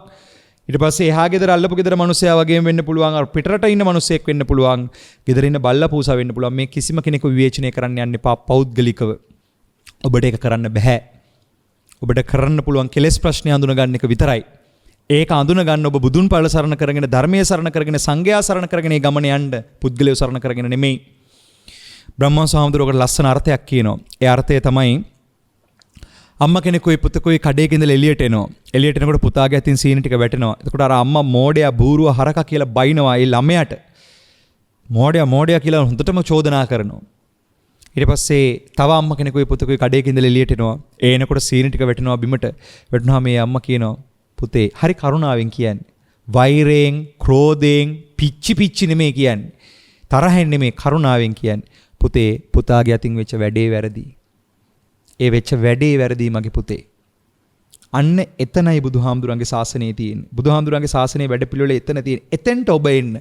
ඊට පස්සේ එහා ගෙදර අල්ලපු ගෙදර මිනිස්සයා වගේම වෙන්න පුළුවන්, අර පිටරට ඉන්න මිනිස්සෙක් වෙන්න පුළුවන්, ගෙදර ඉන්න බල්ලා පූසා වෙන්න පුළුවන්. මේ කිසිම කෙනෙකු විවේචනය කරන්න යන්න එපා පෞද්ගලිකව. ඔබට ඒක කරන්න බෑ. ඔබට කරන්න පුළුවන් කෙලෙස් ප්‍රශ්නේ හඳුන ගන්න එක විතරයි. ඒක හඳුන ගන්න ඔබ බුදුන් පළ සරණ කරගෙන, ධර්මයේ සරණ කරගෙන, සංඝයා සරණ කරගෙන මේ ගමන යන්න, පුද්ගලයව සරණ කරගෙන නෙමෙයි. බ්‍රහ්මංස හාමුදුරුවෝකට ලස්සන අර්ථයක් කියනවා. ඒ අර්ථය තමයි අම්මා කෙනෙකුයි පුතකුයි කඩේක ඉඳලා එළියට එනවා. එළියට එනකොට පුතාගේ අතින් සීනි ටික වැටෙනවා. එතකොට අර අම්මා මෝඩයා බූරුව හරකා කියලා බයිනවා ඒ ළමයාට. මෝඩයා කියලා හොඳටම චෝදනා කරනවා. ඊට පස්සේ තව අම්මා කෙනෙකුයි පුතකුයි කඩේක ඉඳලා එළියට එනවා. ඒ එනකොට සීනි ටික වැටෙනවා බිමට. වැටුනහම මේ අම්මා කියනවා පුතේ හරි කරුණාවෙන් කියන්නේ. වෛරයෙන්, ක්‍රෝධයෙන්, පිච්චි නෙමෙයි කියන්නේ. තරහෙන් නෙමෙයි කරුණාවෙන් කියන්නේ. පුතේ පුතාගේ අතින් වෙච්ච වැඩේ වැරදි. ඒ වෙච්ච වැඩේ වැරදි මගේ පුතේ. අන්න එතනයි බුදුහාමුදුරන්ගේ ශාසනයේ තියෙන්නේ. බුදුහාමුදුරන්ගේ ශාසනයේ වැඩ පිළිවෙල එතන තියෙන්නේ. එතෙන්ට ඔබ එන්න.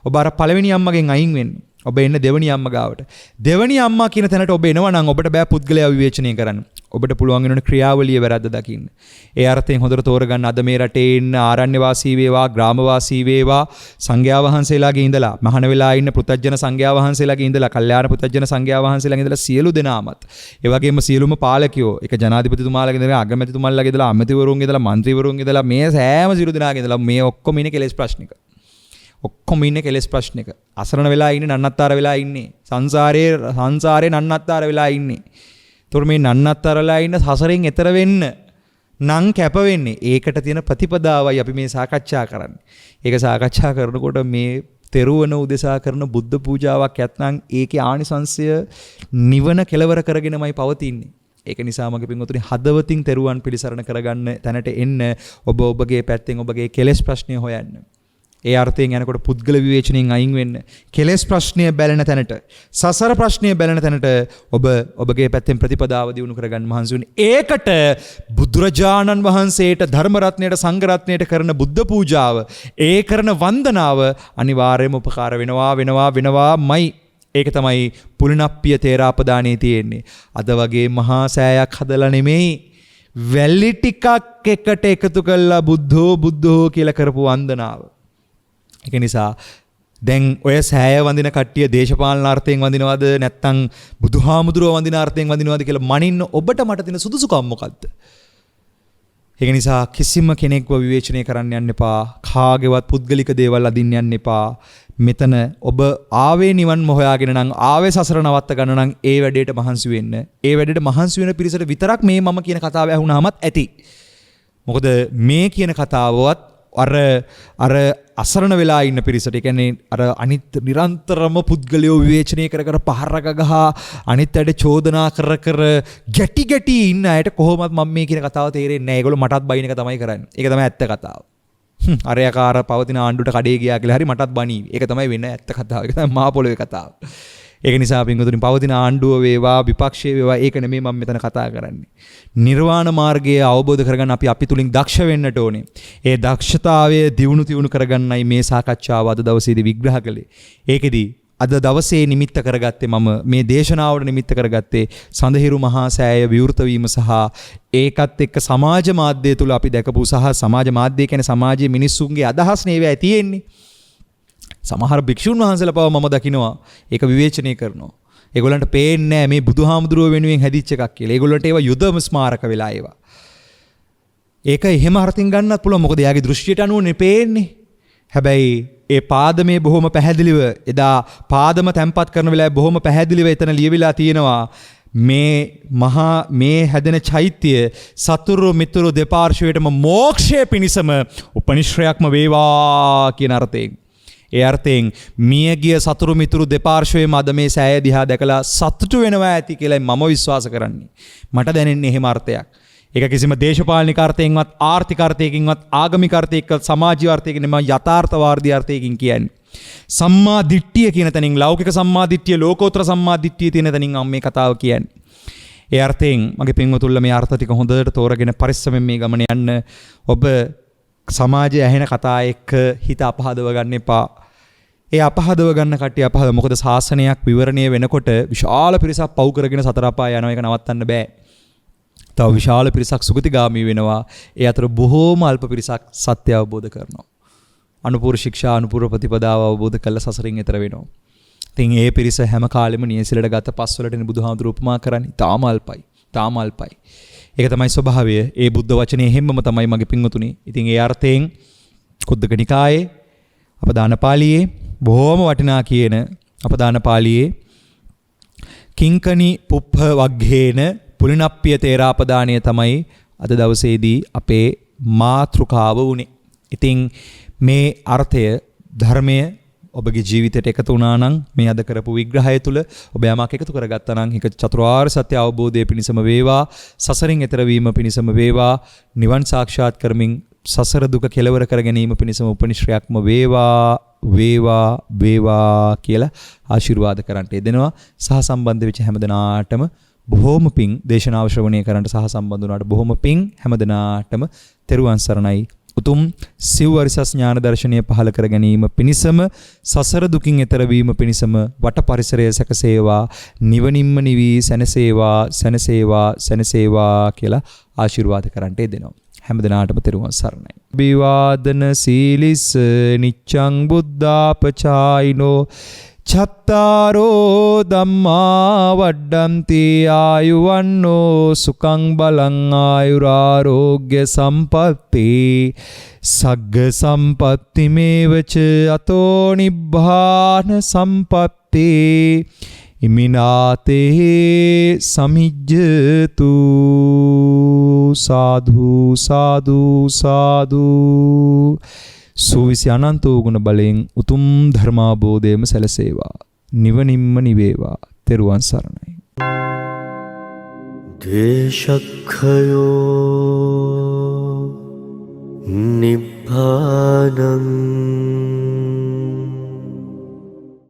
ඔබ අර පළවෙනි අම්මගෙන් අයින් වෙන්න. ඔබ එන්න දෙවෙනි අම්මා ගාවට. දෙවෙනි අම්මා කියන තැනට ඔබ එනවා නම් ඔබට බෑ පුද්ගලයා විවේචනය කරන්න. ඔබට පුළුවන් වෙනවනේ ක්‍රියාවලිය වැරද්ද දකින්න. ඒ අර්ථයෙන් හොඳට තෝරගන්න. අද මේ රටේ ඉන්න ආරණ්‍ය වාසී වේවා, ග්‍රාම වාසී වේවා, සංඝයා වහන්සේලාගේ ඉඳලා, මහාන වෙලා ඉන්න පෘථග්ජන සංඝයා වහන්සේලාගේ ඉඳලා, කල්යාණ පෘථග්ජන සංඝයා වහන්සේලාගේ ඉඳලා සියලු දෙනාමත්, ඒ වගේම සියලුම පාලකයෝ, ඒක ජනාධිපතිතුමාලාගේ ඉඳලා, අගමැතිතුමාලාගේ ඉඳලා, අමාත්‍යවරුන්ගේ ඉඳලා, മന്ത്രിවරුන්ගේ ඉඳලා, මේ සෑම සියලු දෙනාගේ ඉඳලා මේ ඔක්කොම ඉන්නේ කෙලෙස් ප්‍රශ්නික. ඔක්කොම ඉන්නේ කෙලෙස් ප්‍රශ්නික. අසරණ වෙලා ඉන්නේ, නන්නත්තර වෙලා ඉන්නේ. සංසාරේ නන්නත්තර වෙලා ඉන්නේ. ඒතොර මේ නන්නත්තරලා ඉන්න හසරෙන් එතර වෙන්න නම් කැප වෙන්නේ. ඒකට තියෙන ප්‍රතිපදාවයි අපි මේ සාකච්ඡා කරන්නේ. ඒක සාකච්ඡා කරනකොට මේ තෙරුවන උදෙසා කරන බුද්ධ පූජාවක් යත්නම් ඒකේ ආනිසංශය නිවන කෙලවර කරගෙනමයි පවතින්නේ. ඒක නිසා මගේ පින්වතුනි හදවතින් තෙරුවන් පිළිසරණ කරගන්න තැනට එන්න ඔබ ඔබගේ පැත්තෙන් ඔබගේ කෙලෙස් ප්‍රශ්නය හොයන්න. ඒ අර්ථයෙන් යනකොට පුද්ගල විවේචනයෙන් අයින් වෙන්න. කෙලෙස් ප්‍රශ්නය බැලෙන තැනට, සසර ප්‍රශ්නය බැලෙන තැනට ඔබ ඔබගේ පැත්තෙන් ප්‍රතිපදාව දියුණු කරගන්න මහන්සි වෙන්න. ඒකට බුදුරජාණන් වහන්සේට, ධර්ම රත්නයට, සංඝ රත්නයට කරන බුද්ධ පූජාව, ඒ කරන වන්දනාව අනිවාර්යයෙන්ම උපකාර වෙනවාමයි. ඒක තමයි පුලිනප්පිය තේරාපදානේ තියෙන්නේ. අද වගේ මහා සෑයක් හදලා නෙමෙයි, වැලි ටිකක් එකට එකතු කරලා බුද්ධෝ කියලා කරපු වන්දනාව. ඒක නිසා දැන් ඔය සෑය වඳින කට්ටිය දේශපාලනාර්ථයෙන් වඳිනවද නැත්නම් බුදුහාමුදුරුවෝ වඳින අර්ථයෙන් වඳිනවද කියලා මනින්න ඔබට මට තියෙන සුදුසුකම් මොකද්ද? ඒක නිසා කිසිම කෙනෙක්ව විවේචනය කරන්න යන්න එපා. කාගේවත් පුද්ගලික දේවල් අදින්න යන්න එපා. මෙතන ඔබ ආවේ නිවන් හොයාගෙන නම්, ආවේ සසර නවත්ත ගන්න නම් ඒ වැඩේට මහන්සි වෙන්න. ඒ වැඩේට මහන්සි වෙන පිරිසට විතරක් මේ මම කියන කතාව ඇහුණාමත් ඇති. මොකද මේ කියන කතාවවත් අර අසරණ වෙලා ඉන්න පිරිසට, ඒ කියන්නේ අර අනිත් නිරන්තරම පුද්ගලයෝ විවේචනය කර පහරක ගහ අනිත් අයට චෝදනා කර ගැටි ඉන්න අයට කොහොමද මම මේ කියන කතාව තේරෙන්නේ නැහැ. ඒගොල්ලෝ මටත් බයින එක තමයි කරන්නේ. ඒක තමයි ඇත්ත කතාව. අරයකාර පවතින ආණ්ඩුවට කඩේ ගියා කියලා හරි මටත් බනීවි. ඒක තමයි වෙන ඇත්ත කතාව. ඒක තමයි මහ පොළොවේ කතාව. ඒක නිසා පින්වතුනි පවතින ආණ්ඩුව වේවා, විපක්ෂයේ වේවා, ඒක නෙමෙයි මම මෙතන කතා කරන්නේ. නිර්වාණ මාර්ගය අවබෝධ කරගන්න අපි තුලින් දක්ෂ වෙන්නට ඕනේ. ඒ දක්ෂතාවය දියුණු කරගන්නයි මේ සාකච්ඡාව අද දවසේදී විග්‍රහ කළේ. ඒකෙදි අද දවසේ නිමිත්ත කරගත්තේ මම මේ දේශනාවට නිමිත්ත කරගත්තේ සඳහිරු මහා සෑය විවෘත වීම සහ ඒකත් එක්ක සමාජ මාධ්‍ය තුල අපි දැකපු සහ සමාජ මාධ්‍ය කියන්නේ සමාජයේ මිනිස්සුන්ගේ අදහස් නේවයි තියෙන්නේ. සමහර භික්ෂුන් වහන්සේලා පව මම දකිනවා ඒක විවේචනය කරනවා. ඒගොල්ලන්ට පේන්නේ නැහැ මේ බුදුහාමුදුරුව වෙනුවෙන් හැදිච්ච එකක් කියලා. ඒගොල්ලන්ට ඒවා යුදම ස්මාරක වෙලා ඒවා. ඒක එහෙම අර්ථින් ගන්නත් පුළුවන්. මොකද එයාගේ දෘෂ්ටියට අනුවනේ පේන්නේ. හැබැයි ඒ පාදමේ බොහොම පැහැදිලිව එදා පාදම තැම්පත් කරන වෙලාවේ බොහොම පැහැදිලිව එතන ලියවිලා තියෙනවා මේ හැදෙන චෛත්‍ය සතුරු මිතුරු දෙපාර්ශ්වයටම මොක්ෂය පිණිසම උපනිශ්‍රයක්ම වේවා කියන අර්ථයෙන්. ඒ අර්ථයෙන් මියගිය සතුරු මිතුරු දෙපාර්ශ්වයේම අද මේ සෑය දිහා දැකලා සතුටු වෙනවා ඇති කියලා මම විශ්වාස කරන්නේ. මට දැනෙන්නේ එහෙම අර්ථයක්. ඒක කිසිම දේශපාලනික අර්ථයෙන්වත් ආර්ථික අර්ථයකින්වත් ආගමික අර්ථයකින්වත් සමාජීය අර්ථයකින් නෙමෙයි යථාර්ථවාදී අර්ථයකින් කියන්නේ. සම්මා දිට්ඨිය කියන තැනින් ලෞකික සම්මා දිට්ඨිය ලෝකෝත්තර සම්මා දිට්ඨිය තියෙන තැනින් මේ කතාව කියන්නේ. ඒ අර්ථයෙන් මගේ පින්වතුන්ලා මේ අර්ථ ටික හොඳට තෝරගෙන පරිස්සමෙන් මේ ගමන යන්න. ඔබ සමාජයේ ඇහෙන කතා එක්ක හිත අපහදව ගන්න එපා. ඒ අපහදව ගන්න කට්ටිය අපහද. මොකද ශාසනයක් විවරණය වෙනකොට විශාල පිරිසක් පව් කරගෙන සතර අපාය යනවා. ඒක නවත්තන්න බෑ. තව විශාල පිරිසක් සුගතිගාමී වෙනවා. ඒ අතර බොහෝම අල්ප පිරිසක් සත්‍ය අවබෝධ කරනවා. අනුපූර්ව ශික්ෂා අනුපූර්ව ප්‍රතිපදාව අවබෝධ කරලා සසරින් එතර වෙනවා. ඉතින් ඒ පිරිස හැම කාලෙම නියසිලට ගත පස්වලටනේ බුදුහාමුදුරු උපමා කරන්නේ. තාම අල්පයි. ඒක තමයි ස්වභාවය. ඒ බුද්ධ වචනේ හැමම තමයි මගේ පින්වතුනි. ඉතින් ඒ අර්ථයෙන් කුද්දක නිකායේ අපදාන පාළියේ බොහෝම වටිනා කියන අපදාන පාළියේ කිංකණි පුප්ප වග්ගේන පුලිනප්පිය තේරාපදානය තමයි අද දවසේදී අපේ මාතෘකාව වුණේ. ඉතින් මේ අර්ථය ධර්මය ඔබගේ ජීවිතයට එකතු වුණා නම් මේ අද කරපු විග්‍රහය තුළ ඔබ යමක් එකතු කරගත්තා නම් ඒක චතුරාර්ය සත්‍ය අවබෝධය පිණිසම වේවා, සසරින් එතර වීම පිණිසම වේවා, නිවන් සාක්ෂාත් කරමින් සසර දුක කෙලවර කර ගැනීම පිණිසම උපනිශ්‍රයක්ම වේවා කියලා ආශිර්වාද කරන්ට යෙදෙනවා. සහ සම්බන්ධ වෙච්ච හැමදෙනාටම බොහෝම පිං දේශනාව ශ්‍රවණය කරන්නට සහ සම්බන්ධ වුණාට බොහෝම පිං හැමදෙනාටම තෙරුවන් සරණයි. උතුම් සිව්වරිසස් ඥාන දර්ශනය පහළ කර ගැනීම පිණිසම සසර දුකින් එතර වීම පිණිසම වට පරිසරය සැකසේවා, නිවනින්ම නිවි සැනසේවා කියලා ආශිර්වාද කරන්නට යෙදෙනවා. හැමදෙනාටම තෙරුවන් සරණයි. අභිවාදන සීලිස නිච්ඡං බුද්ධාපචායිනෝ චත්තාරෝ ධම්මා වඩ්ඩන්ති ආයුවන්නෝ සුඛං බලං ආයුරාෝග්‍ය සම්පatti සග්ග සම්පatti මේවච අතෝ නිබ්බාන සම්පatti ඉමිනාතේ සමිජ්ජතු සාදු සූවිසි අනන්ත වූ ගුණ බලයෙන් උතුම් ධර්මාබෝධයම සැලසේවා. නිවනින්ම නිවේවා. තෙරුවන් සරණයි. දේශක්ඛයෝ නිබ්බානං